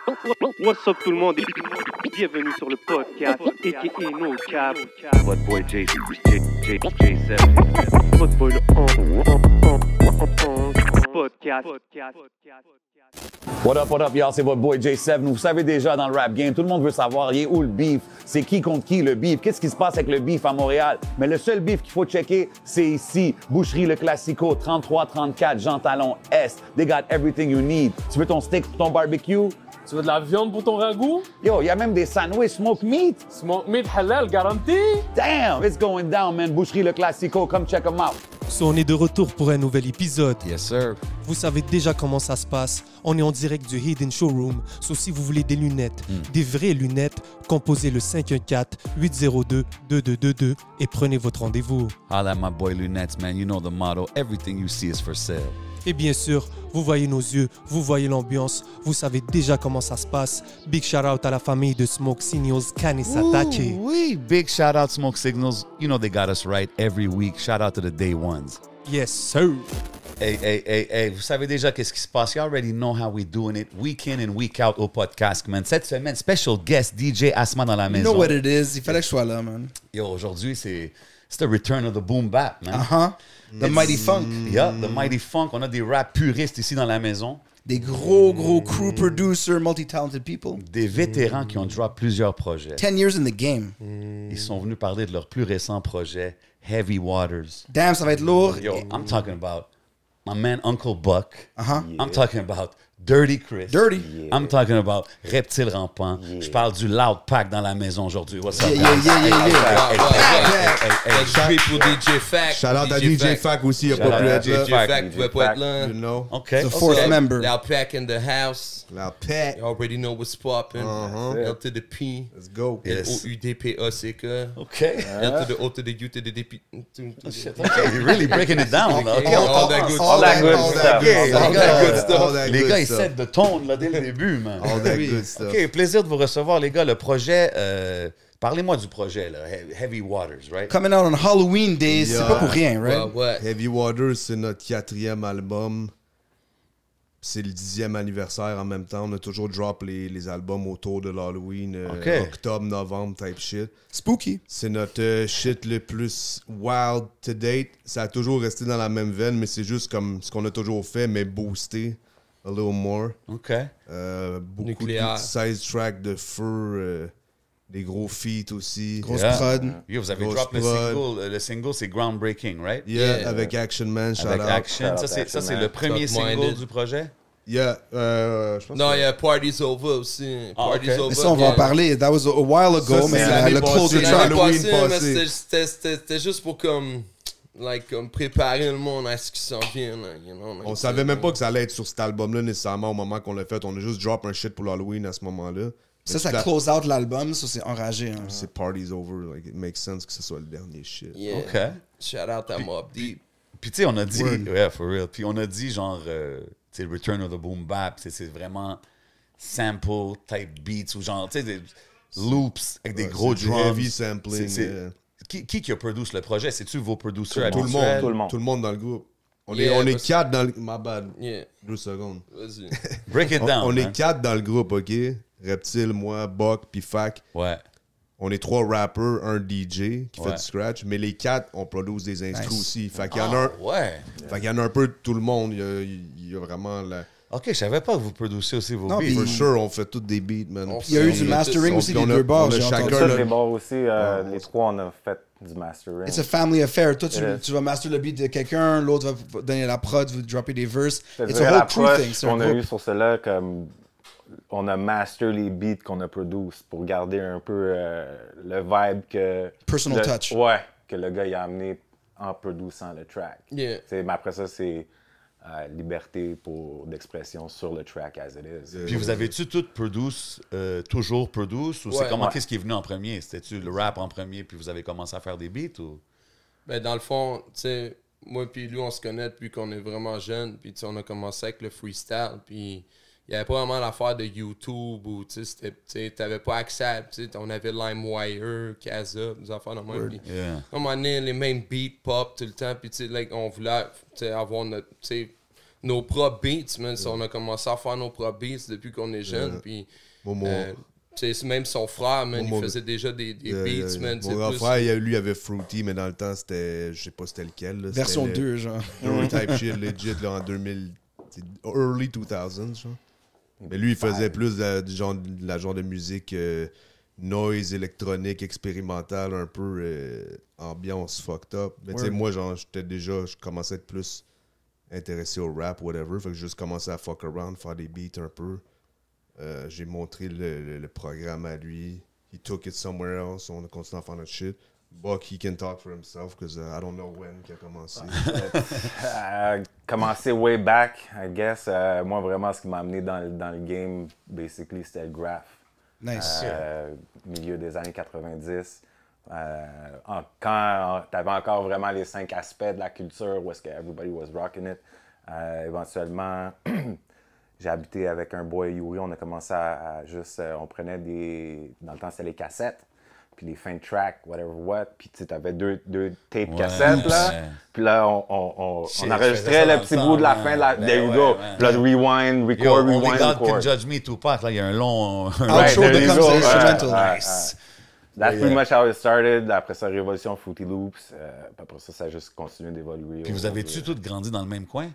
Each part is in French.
What's up tout le monde et bienvenue sur le podcast a.k.a. No Cap. What boy J7. What boy le podcast. What up, y'all? C'est votre boy J7. Vous savez déjà, dans le rap game, tout le monde veut savoir, il est où le beef? C'est qui contre qui, le beef? Qu'est-ce qui se passe avec le beef à Montréal? Mais le seul beef qu'il faut checker, c'est ici. Boucherie Le Classico, 3334 Jean Talon Est. They got everything you need. Tu veux ton steak pour ton barbecue? Tu veux de la viande pour ton ragoût? Yo, il y a même des sandwichs smoke meat. Smoke meat halal garanti? Damn, it's going down, man. Boucherie Le Classico, come check them out. So, on est de retour pour un nouvel épisode. Yes, sir. Vous savez déjà comment ça se passe. On est en direct du Hidden Showroom. So, si vous voulez des lunettes, des vraies lunettes, composez le 514-802-2222 et prenez votre rendez-vous. Holla at my boy Lunettes, man. You know the motto. Everything you see is for sale. Et bien sûr, vous voyez nos yeux, vous voyez l'ambiance, vous savez déjà comment ça se passe. Big shout out à la famille de Smoke Signals, Kanisatake. Oui, big shout out Smoke Signals. You know they got us right every week. Shout out to the day ones. Yes, sir. Hey, vous savez déjà qu'est-ce qui se passe. You already know how we doing it. Week in and week out au podcast, man. Cette semaine, special guest DJ Asma dans la maison. You know what it is. Il fallait que je sois là, man. Yo, aujourd'hui, c'est the return of the boom bap, man. The Mighty Funk. Yeah, the Mighty Funk. On a des rap puristes ici dans la maison. Des gros crew producer, multi-talented people. Des vétérans qui ont drop plusieurs projets. 10 years in the game. Ils sont venus parler de leur plus récent projet, Heavy Waters. Damn, ça va être lourd. Yo, I'm talking about my man Uncle Buck. Uh-huh. I'm talking about Dirty Chris. Dirty. I'm talking about Reptile Rampant. Je parle du Loud Pack dans la maison aujourd'hui. What's up? Yeah. Hey, pour DJ Fact. Shout out à DJ Fact aussi, il a pas pu être DJ là. Fact pouvait pas être là. You know. Okay. The fourth member. Loud Pack in the house. Loud Pack. You already know what's popping. L to the P. Let's go. L-O-U-D-P-A-C-K. Okay. L to the O to the U to the D-P. Okay, you're really breaking it down. Là. Okay. All that good All that good stuff. All that good stuff. Les gars, ils set de tone là, dès le début, man. All that good stuff. OK, plaisir de vous recevoir, les gars. Le projet, parlez-moi du projet, là. Heavy Waters, right? Coming out on Halloween days, c'est pas pour rien, right? What? Heavy Waters, c'est notre 4e album. C'est le 10e anniversaire en même temps. On a toujours drop les albums autour de l'Halloween, octobre, novembre, type shit. Spooky. C'est notre shit le plus wild to date. Ça a toujours resté dans la même veine, mais c'est juste comme ce qu'on a toujours fait, mais boosté a little more. OK. Beaucoup Nucléaire. de 16 tracks de feu, des gros feats aussi. Grosse Yeah. prod. Yo, vous avez Grosse drop le prod. single. Le single, c'est Groundbreaking, right? Yeah, avec Action Man, shout Avec out. Action. Ça, c'est le premier single Minded. du projet? Yeah, je pense Non, que- il y a Party's Over aussi. Party's ok. Over. Mais ça, on va en parler. That was a while ago, Ça, mais c'est c'est l'année le passée. closer C'est track. l'année L'année Halloween passée, mais passé. c'était juste pour comme préparer le monde à ce qui s'en vient. Là, you know, like, On savait même pas que ça allait être sur cet album-là nécessairement au moment qu'on l'a fait. On a juste drop un shit pour l'Halloween à ce moment-là. Ça Mais close out l'album, ça c'est enragé. Hein. c'est Party's Over. Like, it makes sense que ce soit le dernier shit. Yeah. OK. Shout out à Mobb Deep. Puis tu sais, on a dit, Word. yeah, for real. Puis on a dit genre, tu sais, Return of the Boom Bap, c'est vraiment sample type beats ou genre, tu sais, des loops avec des Ouais, gros c'est du drums. heavy sampling, yeah. Qui a produit le projet? C'est-tu vos producers Tout le habituels? monde. Tout le monde dans le groupe. On Yeah, est parce- 4 dans le... My bad. Yeah. 2 secondes. Vas-y. Break it down. On man. est 4 dans le groupe, OK? Reptile, moi, Buck, puis Fac. Ouais. On est 3 rappers, un DJ qui Ouais. fait du scratch, mais les 4, on produit des instrus Nice. aussi. Fait qu'il y en a Ouais. fait qu'il y en a un peu de tout le monde. Il y a vraiment la... OK, je savais pas que vous produisiez aussi vos Non, beats. puis- For sure, on fait tous des beats, man. On Il y a eu du On- mastering on- aussi on des a- deux bords. on a j'ai chacun entendu. le- Ça, les bords aussi, les trois, on a fait du mastering. It's a family affair. Toi, It is. tu vas master le beat de quelqu'un, l'autre va donner la prod, vous dropper des verses. Je te It's dirais a whole crew thing. l'approche C'est un qu'on a eu groupe. sur cela, comme on a master les beats qu'on a produits pour garder un peu le vibe que... Personal touch. Ouais, que le gars il a amené en produisant le track. Yeah. Mais après ça, c'est liberté d'expression sur le track as it is. Puis vous avez-tu tout toujours produce ou c'est Ouais. comment, Ouais. qu'est-ce qui est venu en premier? C'était-tu le rap en premier puis vous avez commencé à faire des beats ou? Ben, dans le fond, tu sais, moi puis lui, on se connaît depuis qu'on est vraiment jeunes. Puis, tu sais, on a commencé avec le freestyle. Puis, il n'y avait pas vraiment l'affaire de YouTube ou, tu sais, t'avais pas accès à, tu sais, on avait LimeWire, Casa, des affaires de même. Puis, Yeah. à un moment donné, les mêmes beats pop tout le temps. Puis, tu sais, like, on voulait, tu sais, avoir nos propres beats, man. On a commencé à faire nos propres beats depuis qu'on est jeune. Puis, même son frère, man, il faisait déjà des beats, man. Mon grand frère, lui, il avait Fruity, mais dans le temps, c'était, je sais pas c'était lequel. Là, Version 2, genre. Early type shit, legit, là, en 2000, early 2000s, genre. Mais lui, il faisait plus de la genre de musique noise, électronique, expérimentale, un peu ambiance fucked up. Mais tu sais, moi, genre, je commençais à être plus intéressé au rap, whatever. Fait que j'ai juste commencé à fuck around, faire des beats un peu. J'ai montré le programme à lui. He took it somewhere else. On a continué à faire notre shit. Buck, he can talk for himself, because I don't know when il a commencé. Commencé way back, I guess. Moi, vraiment, ce qui m'a amené dans le game, basically, c'était le graph. Nice. Milieu des années 90. Quand tu avais encore vraiment les 5 aspects de la culture, où est-ce que everybody was rocking it. Éventuellement, j'ai habité avec un boy Yuri. On a commencé à juste... on prenait dans le temps, c'était les cassettes. Puis les fin tracks, whatever what. Puis tu sais, t'avais deux tapes cassettes, là. Puis là, on enregistrait le petit bout de la fin, là. There you go. Puis là, rewind, record, rewind, record. record. Judge Me, Tupac, là, il y a un long... Outro becomes instrumental. Nice. That's pretty much how it started. Après ça, Révolution, Fruity Loops. Puis après ça a juste continué d'évoluer. Puis vous avez-tu tous grandi dans le même coin?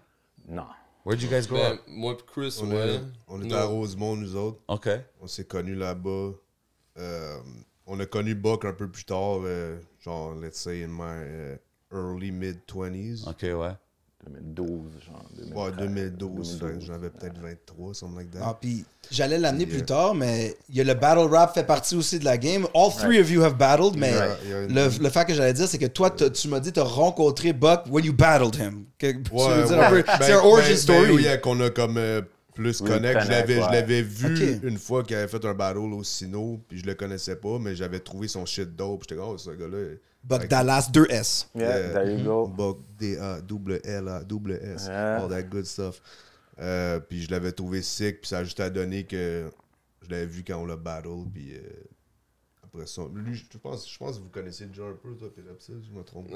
Non. Where'd you guys grow up? Moi et Chris, On était à Rosemont, nous autres. OK. On s'est connus là-bas. On a connu Buck un peu plus tard, genre, let's say, in my early mid-20s. OK, ouais. 2012, genre. Ouais, 2012. J'avais peut-être 23, something like that. Ah, puis j'allais l'amener plus tard, mais il y a le battle rap fait partie aussi de la game. All three of you have battled, mais le fait que j'allais dire, c'est que toi, tu m'as dit, tu as rencontré Buck when you battled him. C'est un origin story. Oui, qu'on a comme plus connect. Je l'avais vu une fois qu'il avait fait un battle au Sino, puis je le connaissais pas, mais j'avais trouvé son shit dope. J'étais comme, oh, ce gars-là. Buck Dallas 2S. Yeah, there you go. Buck D-A-L-A-S. All that good stuff. Puis je l'avais trouvé sick, puis ça a juste à donner que je l'avais vu quand on l'a battle, puis après ça. Lui, je pense que vous connaissez déjà un peu, toi, Pérapsil, je me trompe.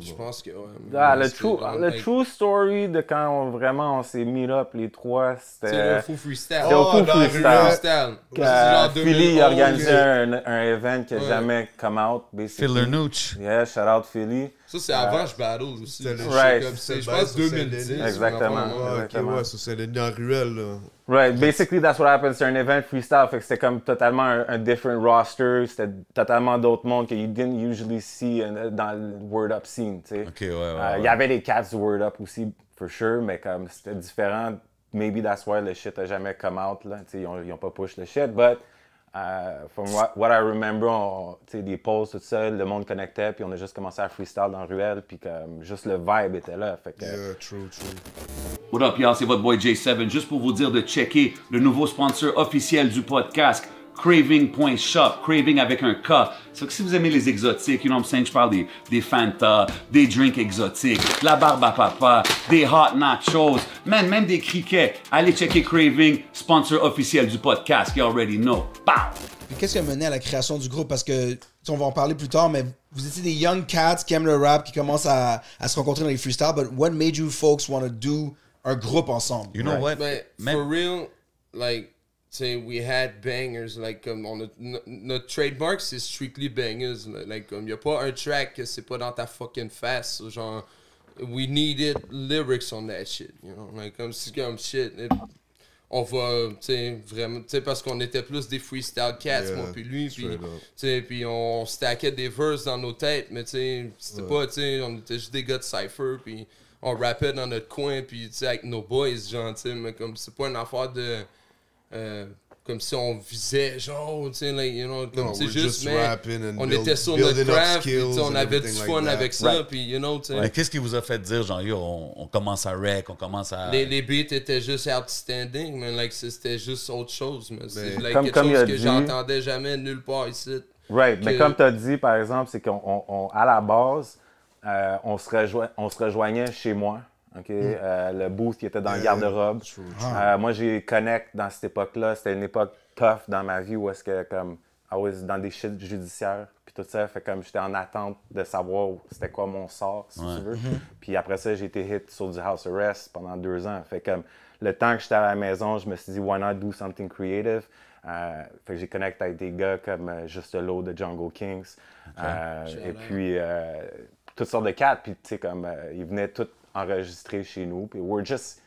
Je pense que, le true story de quand on s'est meet up les trois, c'était... C'est le fou freestyle. C'était au fou freestyle. Genre Philly a organisé un event qui n'a jamais come out, basically. Phil Nooch. Yeah, shout out Philly. Ça, c'est avant je battle aussi. Je pense 2010. Exactement. Ouais, ça, c'est dans la ruelle, là. Right, basically that's what happened. C'est un event freestyle, fait que c'était comme totalement un different roster, c'était totalement d'autres mondes que you didn't usually see dans le Word Up scene, tu sais. OK, ouais. Il y avait des cats du Word Up aussi, for sure, mais comme c'était différent. Maybe that's why le shit a jamais come out, là, tu sais, ils ont pas push le shit, but from what I remember, tu sais, des posts, tout ça, le monde connectait, puis on a juste commencé à freestyle dans la ruelle, puis comme juste le vibe était là, fait que... Yeah, true. What up, y'all? C'est votre boy J7. Juste pour vous dire de checker le nouveau sponsor officiel du podcast, Craving.shop. Craving avec un K. C'est que si vous aimez les exotiques, you know what I'm saying? Je parle des Fanta, des drinks exotiques, de la barbe à papa, des hot nachos, même des criquets. Allez checker Craving, sponsor officiel du podcast. You already know. Pow! Puis qu'est-ce qui a mené à la création du groupe? Parce que, on va en parler plus tard, mais vous étiez des young cats qui aiment le rap, qui commencent à se rencontrer dans les freestyles. But what made you folks want to do un groupe ensemble? You know what? But for real, like, say we had bangers, like, notre trademark, c'est strictly bangers. Like, y a pas un track que c'est pas dans ta fucking face. Genre, we needed lyrics on that shit, you know? Like, c'est comme shit. On va, tu sais, vraiment, tu sais, parce qu'on était plus des freestyle cats, moi puis lui, puis, tu sais, puis on stackait des verses dans nos têtes, mais tu sais, c'était pas, tu sais, on était juste des gars de cypher, puis on rappait dans notre coin, puis tu sais, avec nos boys, genre, tu sais, mais comme c'est pas une affaire de, comme si on visait, genre, tu sais, like, you know, comme c'est juste, mais on était sur notre craft, puis on avait du fun avec ça, puis, you know, tu sais. Ouais, qu'est-ce qui vous a fait dire, genre, yo, on commence à rec, on commence à... Les beats étaient juste outstanding, mais like, c'était juste autre chose, mais c'est like, comme quelque chose que dit, j'entendais jamais nulle part ici. Right, mais comme tu as dit, par exemple, c'est qu'à la base, on se rejoignait chez moi. Okay? Le booth qui était dans le garde-robe. Moi, j'ai connect dans cette époque-là. C'était une époque tough dans ma vie où est-ce que comme I was dans des shit judiciaires, puis tout ça. Fait comme j'étais en attente de savoir c'était quoi mon sort, si tu veux. Puis après ça, j'ai été hit sur du house arrest pendant 2 ans. Fait comme le temps que j'étais à la maison, je me suis dit, why not do something creative? Fait que j'ai connecté avec des gars comme Juste Low de Jungle Kings. Et puis, toutes sortes de cats. Puis, tu sais, comme, ils venaient tous enregistrer chez nous. Puis, we're just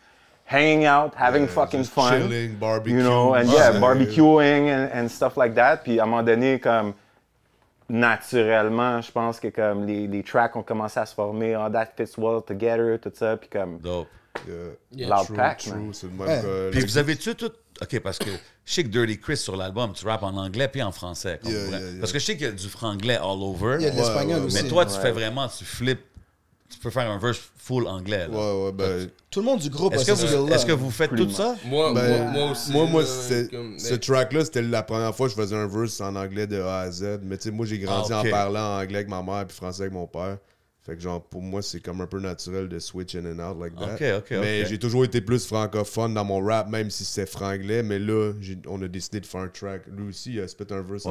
hanging out, having fucking fun. Chilling, barbecue. You know, and barbecuing and stuff like that. Puis, à un moment donné, comme, naturellement, je pense que comme les tracks ont commencé à se former. Oh, that fits well together, tout ça. Puis, comme... Dope. Loud Pack, man. C'est le même que- Puis vous avez-tu tout... OK, parce que je sais que Dirty Chris, sur l'album, tu rappes en anglais puis en français. Comme vrai. Parce que je sais qu'il y a du franglais all over. Il y a de l'espagnol aussi. Mais toi, tu fais vraiment... Tu flippes... Tu peux faire un verse full anglais. Là. Ouais, ben... Tout le monde du groupe a Est-ce ce skill-là. que vous faites tout ça? Moi aussi. Moi, là, ce track-là, c'était la première fois que je faisais un verse en anglais de A à Z. Mais tu sais, moi, j'ai grandi en parlant anglais avec ma mère puis français avec mon père. Fait que genre, pour moi, c'est comme un peu naturel de switch in and out like that. Mais j'ai toujours été plus francophone dans mon rap, même si c'est franglais. Mais là, on a décidé de faire un track. Lui aussi, il a spit un verse.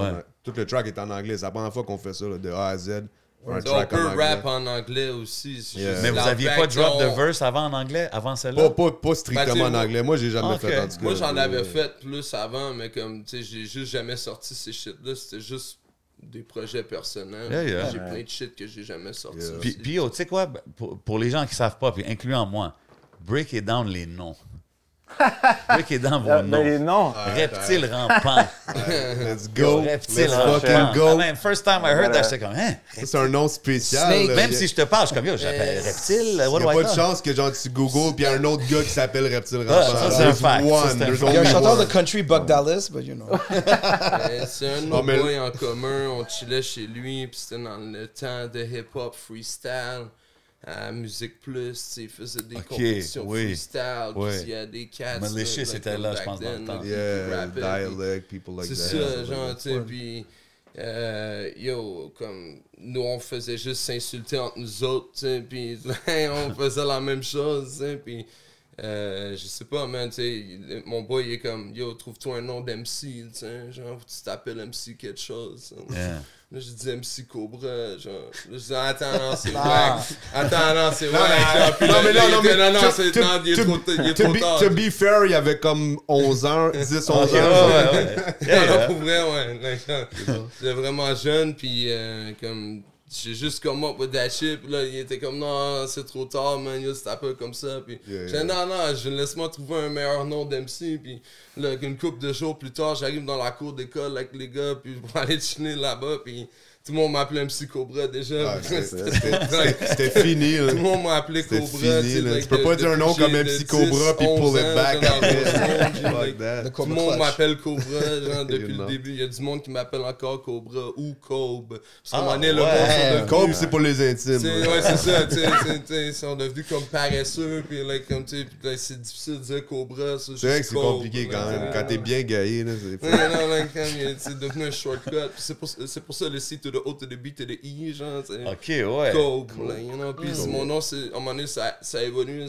Tout le track est en anglais. C'est la première fois qu'on fait ça, là, de A à Z. On peut rap en anglais aussi. Mais vous aviez pas drop de verse avant en anglais, avant celle-là? Pas strictement en anglais. Moi, j'ai jamais fait en tout cas. Moi, j'en avais fait plus avant, mais comme, tu sais, j'ai juste jamais sorti ces shit-là. C'était juste des projets personnels. J'ai plein de shit que j'ai jamais sorti. Puis tu sais quoi, pour les gens qui savent pas, puis incluant moi, break it down les noms. Break it down vos noms. Les noms. Reptile rampant. Let's go. Reptile Let's rampant. fucking go. I mean, first time I heard that, j'étais comme, hein? C'est un nom spécial. Snake. Même si je te parle, je suis comme, yo, j'appelle Reptile. Il n'y a pas de chance que genre tu googles puis il y a un autre gars qui s'appelle Reptile Rampant. Ça, c'est un fact. Il y a un chanteur de country, Buck Dallas, but you know. C'est un autre boy en commun. On chillait chez lui, puis c'était dans le temps de hip-hop freestyle. À Musique Plus, il faisait des compétitions freestyle, puis il y a des cats. Mais les shit, c'était là, je pense, dans le temps. Dialect, people like that. C'est ça, genre, tu sais, puis yo, comme, nous, on faisait juste s'insulter entre nous autres, tu sais, puis on faisait la même chose, tu sais, puis je sais pas, man, tu sais, mon boy, il est comme, yo, trouve-toi un nom d'MC, tu sais, genre, tu t'appelles MC quelque chose. Là, je dis MC Cobra, genre. Là, je dis, attends, non, c'est wack. Attends, non, c'est wack. Non, mais il est trop tard. To be fair, il y avait comme 11 ans, 10, 11 ans. Pour vrai, ouais. J'étais vraiment jeune, puis comme... J'ai juste come up with that shit, puis là, il était comme, non, c'est trop tard, man, yo, c'est un peu comme ça, puis j'ai dit, non, laisse-moi trouver un meilleur nom d'MC, puis là, une couple de jours plus tard, j'arrive dans la cour d'école avec les gars, puis pour aller chiner là-bas, puis tout le monde m'appelait MC Cobra déjà. C'était fini, là. Tout le monde m'a appelé Cobra. Tu peux pas dire un nom comme MC Cobra puis pull it back après. Tout le monde m'appelle Cobra, genre, depuis le début. Il y a du monde qui m'appelle encore Cobra ou Cobe. Parce qu'à un moment donné, le monde Cobe, c'est pour les intimes. Ouais, c'est ça. Ils sont devenus comme paresseux, puis comme, c'est difficile de dire Cobra. C'est vrai que c'est compliqué quand même. Quand t'es bien gaillé, là, c'est devenu un shortcut. C'est pour ça le C to the O to the B to the E, genre. Ok, ouais. Cobe, puis mon nom, à un moment donné, ça évolue.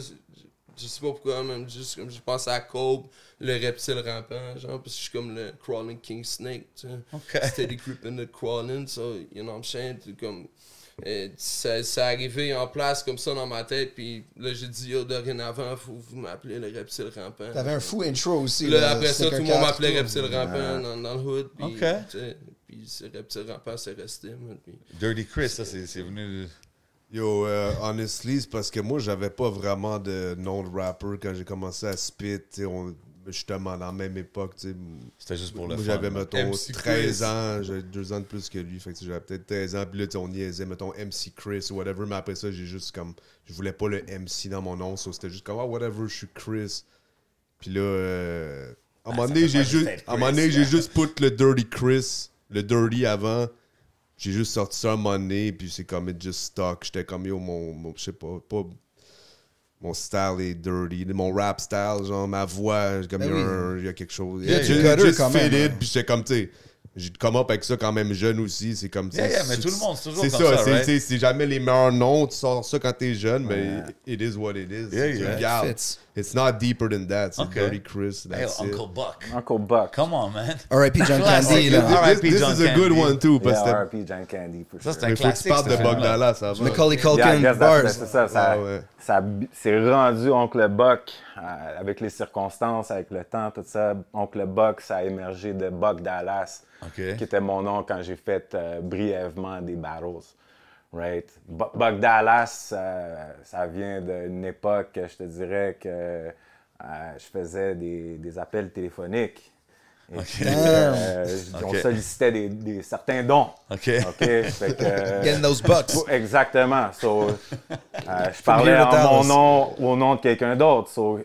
Je sais pas pourquoi, même juste comme j'ai pensé à Cobe, le reptile rampant, genre, parce que je suis comme le crawling king snake, tu sais. Steady creeping the crawling, so, you know what I'm saying, comme, ça arrivé en place comme ça dans ma tête, puis là, j'ai dit, yo, dorénavant, faut vous m'appeler le reptile rampant. T'avais un fou intro aussi. Là, après ça, tout le monde m'appelait reptile rampant dans le hood, puis, puis ce reptile rampant, c'est resté, man, puis... Dirty Chris, ça, c'est venu... Yo, honestly, c'est parce que moi, j'avais pas vraiment de nom de rapper quand j'ai commencé à spit. Justement, dans la même époque. C'était juste pour le fun. Moi, j'avais, mettons, 13 ans. J'avais 2 ans de plus que lui. Fait que j'avais peut-être 13 ans. Puis là, on niaisait, mettons, MC Chris ou whatever. Mais après ça, j'ai juste comme... Je voulais pas le MC dans mon nom. So c'était juste comme, whatever, je suis Chris. Puis là, à un moment donné, j'ai juste put le Dirty Chris, le Dirty avant. J'ai juste sorti ça un moment donné, puis c'est comme it just stuck. J'étais comme, yo, je sais pas, mon style est dirty. Mon rap style, genre, ma voix, comme il y a quelque chose. Just fitted, puis j'étais comme, tu sais, j'ai come up avec ça quand même jeune aussi. C'est comme, mais tout le monde, c'est toujours comme ça, right? C'est jamais les meilleurs noms, tu sors ça quand t'es jeune, mais it is what it is. It's not deeper than that. C'est Okay. Dirty Chris. Hey, That's it. Uncle Buck. Uncle Buck. Come on, man. R.I.P. John Classic. Candy, là. R.I.P. This John is a good Candy. one too. Parce Yeah, que R.I.P. John Candy. For Ça, sure. c'est un il faut que tu classique. parles de ce Buck film-là. Dallas avant. Macaulay Yeah, I Culkin, guess bars. c'est ça. Ah ouais. C'est rendu Oncle Buck avec les circonstances, avec le temps, tout ça. Oncle Buck, ça a émergé de Buck Dallas, OK. qui était mon nom quand j'ai fait brièvement des battles. Right? Buck Dallas, ça vient d'une époque, je te dirais que je faisais des appels téléphoniques. Et puis, on sollicitait certains dons. OK. Fait que, Getting those bucks. exactement. So, je parlais Familiar en mon Dallas. nom ou au nom de quelqu'un d'autre. So,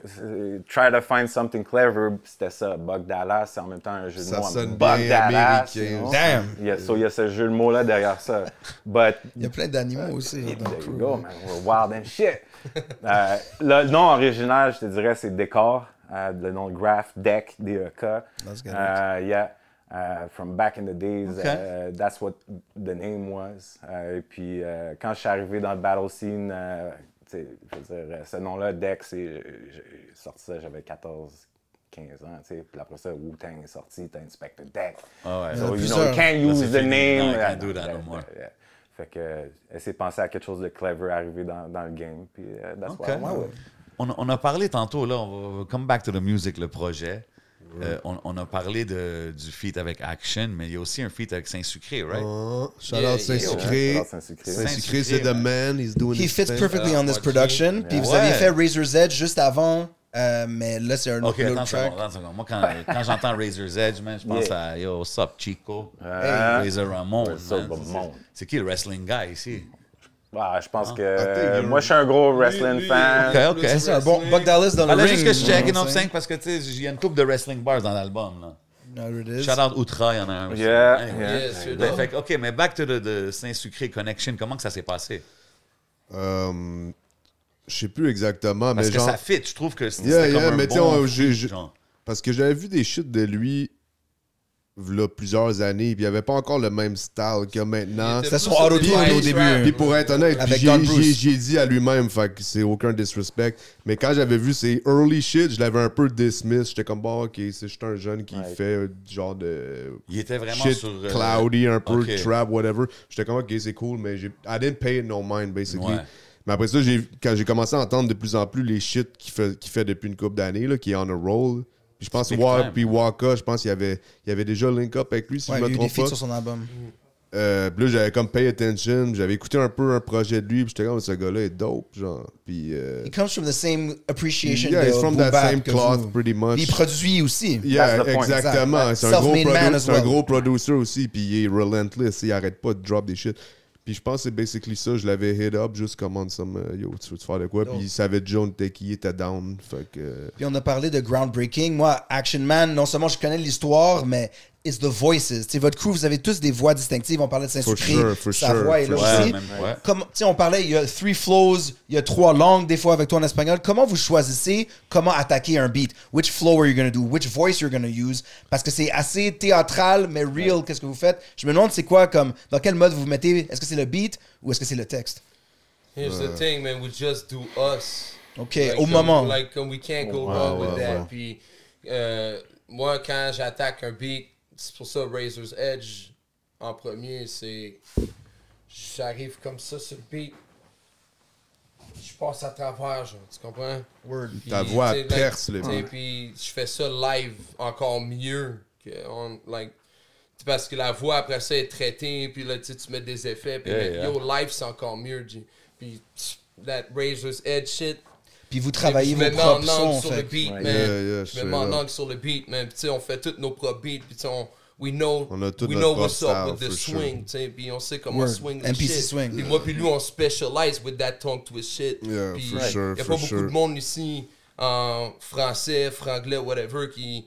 try to find something clever. C'était ça. Buck Dallas, c'est en même temps un jeu de Ça mots. sonne Buck bien Dallas. américain. you know? Damn. Il y a ce jeu de mots-là derrière ça. But Il y a plein d'animaux aussi. dans le there crew. you go, man. We're wild and shit. Le nom original, je te dirais, c'est Décor. Le nom de Graph, Deck, D-E-K. That's good. Yeah. From back in the days, Okay. that's what the name was. Et puis, quand je suis arrivé dans le battle scene, tu sais, je veux dire, ce nom-là, Deck, j'ai sorti ça, j'avais 14, 15 ans, tu sais. Puis après ça, Wu-Tang est sorti, t'as Inspector Deck. Ah ouais. So, you plusieurs. know, you can't use c'est the fini. name. No, you can't do that no more. Yeah. Fait que, essayer de penser à quelque chose de clever arrivé dans le game. Puis, that's Okay. what I went with. On a parlé tantôt, là, on va come back to the music, le projet. On a parlé du feat avec Action, mais il y a aussi un feat avec Saint-Sucré, right? Shout out Saint-Sucré. Ouais, Saint-Sucré. Saint-Sucré, c'est the man. He's doing He his fits thing. perfectly on this production. Puis vous Ouais. aviez fait Razor's Edge juste avant, mais là, c'est un OK, autre attends une track. seconde, attends une seconde. Moi, quand j'entends Razor's Edge, man, je pense à Yo, what's up, Chico? Razor Ramon. What's up, man. Ramon? C'est qui le wrestling guy ici? Ah, je pense I think que you're- moi, je suis un gros wrestling fan. OK. C'est un bon Buck Dallas dans le Fallait ring. juste que je check you in know what off I'm 5 parce que, tu sais, il y a une couple de wrestling bars dans l'album, là. saying? There it is. Shout out Outra, il y en a un aussi. Yeah, Anyway. yeah. Yes, you Ben, know. fait que, OK, mais back to the Saint-Sucré connection, comment que ça s'est passé? Je sais plus exactement, Parce mais que genre... ça fit, je trouve que c'était Yeah, comme yeah, un mais bon tiens, feat, j'ai- genre. Parce que j'avais vu des shit de lui v'là plusieurs années, puis il avait pas encore le même style qu'il y a maintenant. Il était C'était son plus sur auto-tune des au vibes début. trap. Puis pour être honnête, Avec puis Don Bruce. j'ai dit à lui-même, fait que c'est aucun disrespect. Mais quand j'avais vu ses early shit, je l'avais un peu dismiss. J'étais comme, bon, ok, c'est juste un jeune qui fait genre de Il était vraiment shit sur... cloudy, un peu ok. trap, whatever. J'étais comme, ok, c'est cool, mais I didn't pay it no mind, basically. Ouais. Mais après ça, quand j'ai commencé à entendre de plus en plus les shit qu'il fait depuis une couple d'années, là, qui est on a roll. Puis je pense Big time. puis Waka, je pense qu'il y avait déjà link up avec lui, si Ouais, je il y a me eu des trompe feats pas. sur son album. Puis là, j'avais comme pay attention. J'avais écouté un peu un projet de lui. Puis j'étais comme, ce gars-là est dope, genre. Puis. He comes from the same appreciation Yeah, de he's from boom that bap same que cloth, vous. pretty much. Puis il produit aussi. Yeah, That's the point. exactement. Exact. C'est un, gros, Self-made man as c'est un well. gros producer aussi. Puis il est relentless. Il arrête pas de drop des shit. Puis je pense que c'est basically ça. Je l'avais hit up juste comme some yo, tu veux te faire de quoi? Puis il savait John Techie était down. Fait que. Puis on a parlé de groundbreaking. Moi, Action Man, non seulement je connais l'histoire, mais it's the voices. Tu sais, votre crew, vous avez tous des voix distinctives. On parlait de Saint-Sucré. For Sa sure, voix est là for aussi. Ouais, même, ouais. Comme, tu sais, on parlait, il y a 3 flows, il y a 3 langues, des fois avec toi en espagnol. Comment vous choisissez comment attaquer un beat? Which flow are you going to do? Which voice you're going to use? Parce que c'est assez théâtral, mais real, qu'est-ce que vous faites? Je me demande c'est quoi, comme, dans quel mode vous vous mettez? Est-ce que c'est le beat ou est-ce que c'est le texte? Here's the thing, man. We just do us. OK, Like, au moment. We can't go wrong with that. Puis, moi, quand j'attaque un beat, c'est pour ça Razor's Edge en premier, c'est. J'arrive comme ça sur le beat. Je passe à travers, genre, tu comprends? Word. Puis, Ta voix tu sais, perce le tu sais, beat. Puis je fais ça live encore mieux que parce que la voix après ça est traitée, puis là tu mets des effets, puis Yeah, yo live c'est encore mieux, G. Puis that Razor's Edge shit. Puis vous travaillez je vos me mets en propres angle sons. sur le fait. beat, man. Yeah, Je me mets en angle sur le beat, man. Puis tu sais, on fait tous nos propres beats, puis tu sais, we know On a tout we notre know what's propre up with style, the for sure. swing, tu sais, puis on sait comment Word. swing le MPC shit. swing. Puis moi puis lui on specialize with that tongue twist shit. Yeah, Puis for sure, y a for pas beaucoup sure. de monde ici en français, franglais, whatever, qui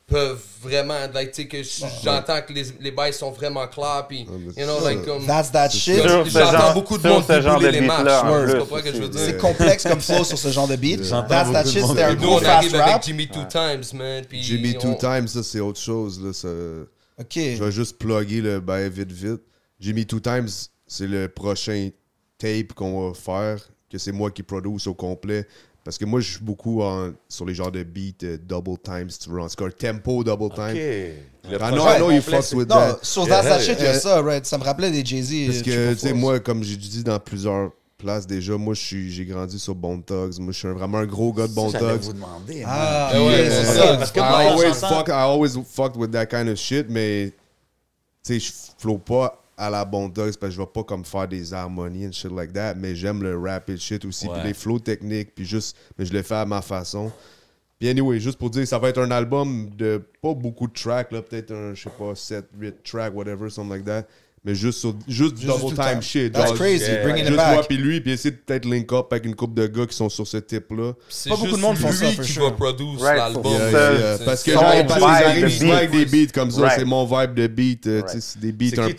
peuvent vraiment, like, tu sais, que j'entends que les bails sont vraiment clairs, puis, you know, like, comme... That's that shit. Sur ce J'entends genre- beaucoup de sur monde ce genre brûler de les beat-là, marches, en tu plus, comprends ce que je veux dire? C'est complexe comme flow sur ce genre de beat. J'entends That's that beaucoup de shit, monde. c'était un Nous, gros on fast arrive avec rap. Jimmy Two Times, man, puis... Jimmy on- Two Times, ça c'est autre chose. Là, ça... OK. Je vais juste plugger le bail vite. Jimmy Two Times, c'est le prochain tape qu'on va faire, que c'est moi qui produce au complet. Parce que moi, je suis beaucoup sur les genres de beats double time, si tu veux, en tout cas, tempo double time. I know you fucks with non, that. sur That's That Shit, il y a ça, right? Ça me rappelait des Jay-Z. Parce que, tu sais, moi, comme j'ai dit dans plusieurs places déjà, moi, j'ai grandi sur Bone Thugs. Moi, je suis vraiment un gros gars de Bone Thugs. vous demander. C'est ça. Parce que I always fucked with that kind of shit, mais, tu sais, je flow pas à la Bone Thugs parce que je vais pas comme faire des harmonies and shit like that, mais j'aime le rap et shit aussi, puis les flows techniques, puis juste, mais je le fais à ma façon. Puis anyway, juste pour dire, ça va être un album de pas beaucoup de tracks, là, peut-être un, je sais pas, 7, 8 tracks, whatever, something like that, mais juste double time shit. That's crazy, bringing it back. Moi puis lui, puis essayer de peut-être link up avec une couple de gars qui sont sur ce type-là. Pas beaucoup de monde font ça, for qui sure. va produire l'album. Parce que j'arrive souvent avec des beats comme ça, c'est mon vibe de beat, c'est des beats un peu. C'est qui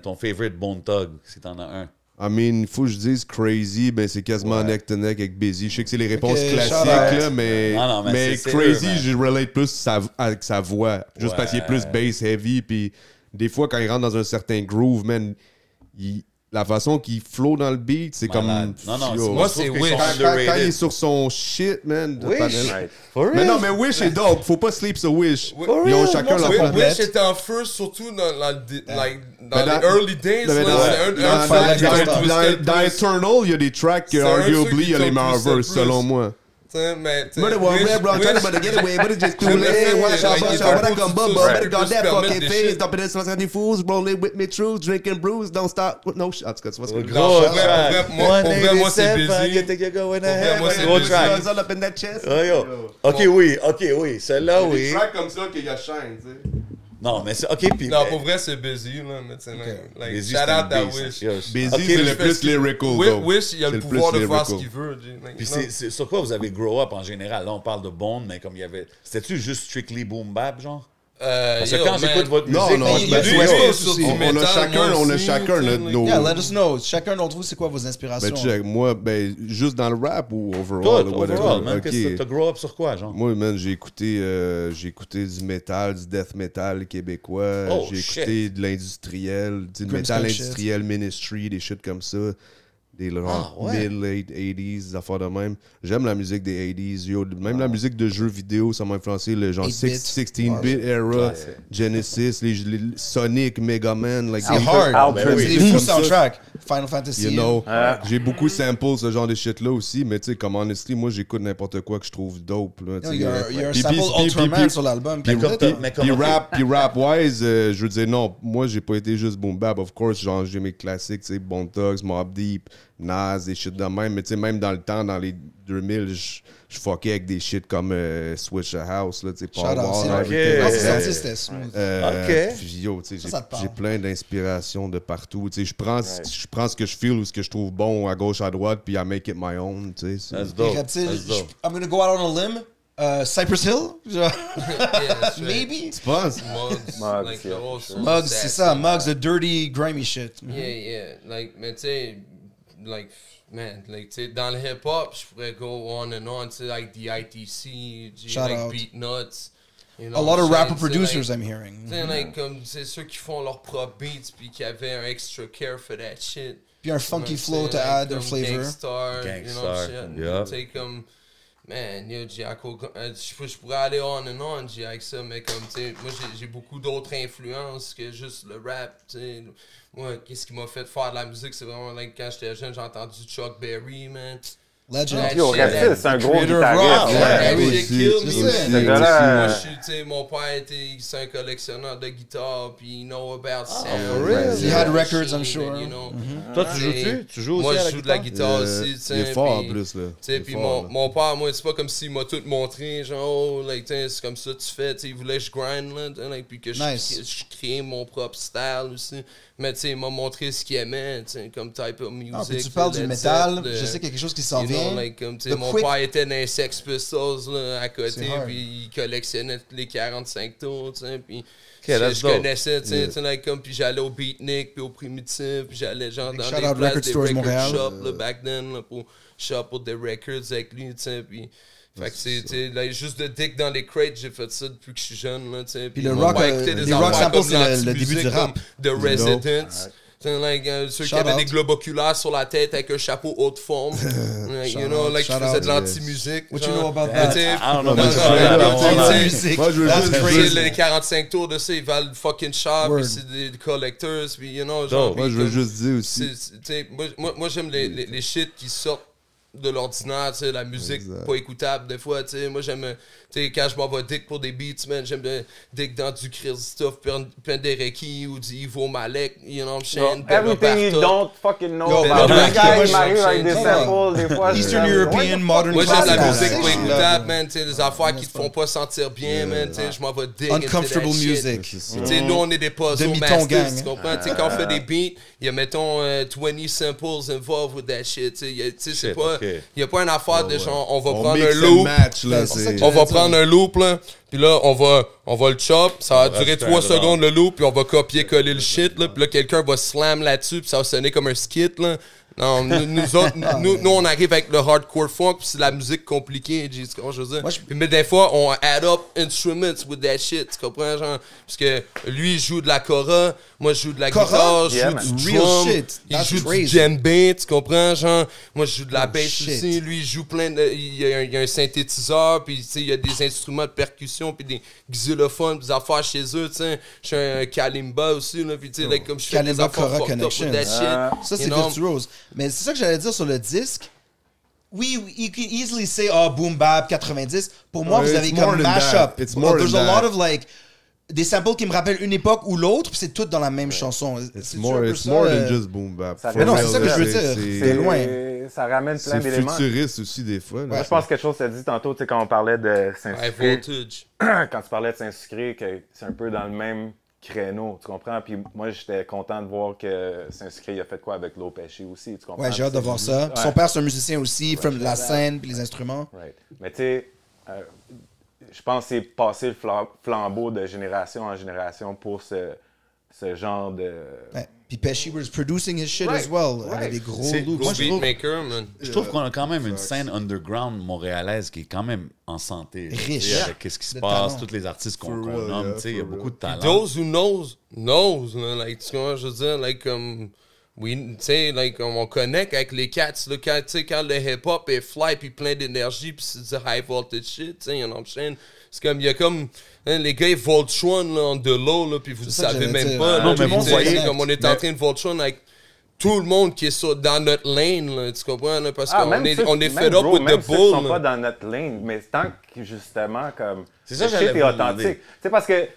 ton favorite Bone Thug, si t'en as un? I mean, il faut que je dise Crazy, ben c'est quasiment neck to neck avec Busy. Je sais que c'est les réponses classiques, là, mais Crazy, je relate plus avec sa voix. Juste parce qu'il est plus bass heavy, puis des fois, quand il rentre dans un certain groove, man, la façon qu'il flow dans le beat, c'est comme... Moi, c'est Wish. Quand il est sur son shit, man... Wish? Mais non, mais Wish est dope. Faut pas sleep sur Wish. Ils ont chacun leur planète. Wish était en feu, surtout dans les early days. Dans Eternal, il y a des tracks que arguably, il y a les meilleurs verses, selon moi. Mais moi c'est Busy. Ok, celle-là, oui. Des tracks comme ça qu'il y a Shine, tu sais. Non, mais c'est ok. Puis, non, pour vrai, c'est Busy, là. Mais like, shout out à Wish. Busy, c'est le plus lyrical. Wish, il a le pouvoir de faire ce qu'il veut. Puis c'est sur quoi vous avez grow up en général? Là, on parle de Bone, mais comme il y avait. C'était-tu juste strictly boom bap, genre? Parce que quand j'écoute votre musique, on a chacun nos... Yeah, let us know. Chacun d'entre vous, c'est quoi vos inspirations? Moi, juste dans le rap ou overall? Overall, man. T'as grow up sur quoi, genre? Moi, man, j'ai écouté du métal, du death metal québécois. J'ai écouté de l'industriel, du métal industriel, Ministry, des shit comme ça. Des mid-late 80s, des affaires de même. J'aime la musique des 80s. Même la musique de jeux vidéo, ça m'a influencé. Le genre 16-bit era, Genesis, les Sonic, Mega Man. Like, c'est hard. C'est des fous soundtracks. Final Fantasy. You know, j'ai beaucoup sample ce genre de shit-là aussi, mais tu sais, comme honestly, moi, j'écoute n'importe quoi que je trouve dope. Il y a un sample Ultraman sur l'album. Puis rap-wise, je veux dire, non, moi, j'ai pas été juste boom bap. Of course, genre, j'ai mes classiques, tu sais, Bone Thugs, Mobb Deep, Nas, des shit de même. Mais tu sais, même dans le temps, dans les 2000, je fuckais avec des shit comme Switch a House, là, tu sais, Paul Wall. C'était smooth. Puis yo, tu sais, j'ai plein d'inspiration de partout. Tu sais, je prends ce que je feel ou ce que je trouve bon à gauche, à droite, puis I make it my own, tu sais. That's dope. I'm gonna go out on a limb. Cypress Hill? Maybe? Tu penses? Muggs, c'est ça. Muggs, the dirty, grimy shit. Yeah. Like, mais tu sais, like, man, like, tu sais, dans le hip-hop, je pourrais go on and on, tu sais, like, the ITC, like, Beat Nuts. You know, a lot of rapper producers, I'm hearing. Tu sais, like, comme, c'est ceux qui font leur propre beats, puis qui avaient un extra care for that shit. Puis un funky flow to add their flavor. Gangstar, you know, shit. Tu sais, comme... Man, yo, je pourrais aller on and on, avec ça, mais comme, tu sais, moi, j'ai beaucoup d'autres influences que juste le rap, tu sais. Moi, qu'est-ce qui m'a fait faire de la musique, c'est vraiment, like, quand j'étais jeune, j'ai entendu Chuck Berry, man. Legend. C'est un gros guitariste. Mon père c'est un collectionneur de guitares, puis il know about sound. He had records, I'm sure. Toi, tu joues-tu? Tu joues aussi moi, je joue de la guitare aussi. Il est fort en plus, là. Puis mon père, moi, c'est pas comme s'il m'a tout montré, genre, like, c'est comme ça tu fais. Il voulait que je grind, là, puis que je crée mon propre style aussi. Mais tu sais, il m'a montré ce qu'il aimait, comme type of music. Tu parles du métal, je sais quelque chose qui s'en vient. Like, mon père était dans les Sex Pistols là, à côté, puis il collectionnait les 45 tours, puis je connaissais, puis j'allais au Beatnik, puis au Primitif, puis j'allais genre dans des places des record shops là, back then, là, pour shop pour des records avec lui, puis... Fait que c'est juste de dick dans les crates, j'ai fait ça depuis que je suis jeune. Là, puis le rock, les rock samples, c'est le début du rap. The Residents. Ceux qui avaient des globes oculaires sur la tête avec un chapeau haute forme. You know, like, qui faisaient de l'anti-musique. What you know about that? I don't know much about Anti-musique. That's crazy. Les 45 tours de ça, ils valent fucking cher, puis c'est des collectors, puis you know, genre... Moi, je veux juste dire aussi... Moi, j'aime les shit qui sortent de l'ordinaire, tu sais, la musique pas écoutable des fois, tu sais. Moi, j'aime, tu sais, quand je m'envoie dick pour des beats, man, j'aime dick dans du Christophe Penderecki ou du Ivo Malek, you know what I'm saying? Everything you don't fucking know about. Le gars, il m'arrive avec des samples, des fois. Eastern European, modern moi, j'aime la classics. musique pas écoutable, man, tu sais, des affaires qui te font pas sentir bien, man, tu sais, je m'envoie dick. Uncomfortable music. Tu sais, nous, on est des puzzle masters, tu comprends? Tu sais, quand on fait des beats, il y a, mettons, 20 samples involved with that shit, tu sais, c'est pas... Il n'y a pas une affaire de genre, on va prendre un loop. On va prendre un loop, là. Puis là, on va le chop. Ça va durer 3 secondes le loop. Puis on va copier-coller le shit, là. Puis là, quelqu'un va slam là-dessus. Puis ça va sonner comme un skit, là. Non, nous autres, nous, on arrive avec le hardcore funk, puis c'est la musique compliquée, tu comprends, je veux dire. Mais des fois, on add up instruments with that shit, tu comprends, genre, parce que lui, il joue de la kora, moi, je joue de la guitare, je joue du drum, il joue du djembé, tu comprends, genre, moi, je joue de la bass aussi, lui, il joue plein de, il y a un synthétiseur, puis, tu sais, il y a des instruments de percussion, puis des xylophones, des affaires chez eux, tu sais, je suis un kalimba aussi, là, puis, tu sais, like, comme je fais des affaires fucked up with that shit. Ça, c'est virtuose. Mais c'est ça que j'allais dire sur le disque. Oui, you can easily say, oh, boom bap, 90. Pour moi, vous avez comme mash-up. There's a lot of like, des samples qui me rappellent une époque ou l'autre, puis c'est tout dans la même chanson. It's more than just boom bap. Mais non, c'est ça que je veux dire. C'est loin. Ça ramène plein d'éléments. C'est futuriste aussi, des fois. Moi, je pense que quelque chose que tu as dit tantôt, tu sais, quand on parlait de Saint-Sucré. Quand tu parlais de Saint-Sucré, que c'est un peu dans le même créneau, tu comprends? Puis moi, j'étais content de voir que Saint-Sucré, il a fait quoi avec Low Pesci aussi, tu comprends? Ouais, j'ai hâte de voir ça. Son père, c'est un musicien aussi, from la scène puis les instruments. Right. Mais tu sais, je pense que c'est passer le flambeau de génération en génération pour ce genre de... Ouais. Puis Pesci was producing his shit as well, avec des gros loops. Moi, je trouve qu'on a quand même une scène underground montréalaise qui est quand même en santé. Riche. Avec qu'est-ce qui se passe, tous les artistes qu'on nomme, il y a beaucoup de talent. Those who knows, like, tu vois, je veux dire, like, oui, tu sais, like, on connecte avec les cats, là, quand le hip-hop est fly, puis plein d'énergie, puis c'est du high voltage shit, tu sais, you know what I'm saying? C'est comme, il y a comme, hein, les gars, ils Voltron, là, en de l'eau, là, puis vous ne savez même pas, non, mais vous voyez, comme on est en train de Voltron avec tout le monde qui est dans notre lane, là, tu comprends, là, parce qu'on est fed up with the bull. Ils sont pas dans notre lane, mais tant que, justement, comme, c'est ça, le shit est authentique. Tu sais, parce que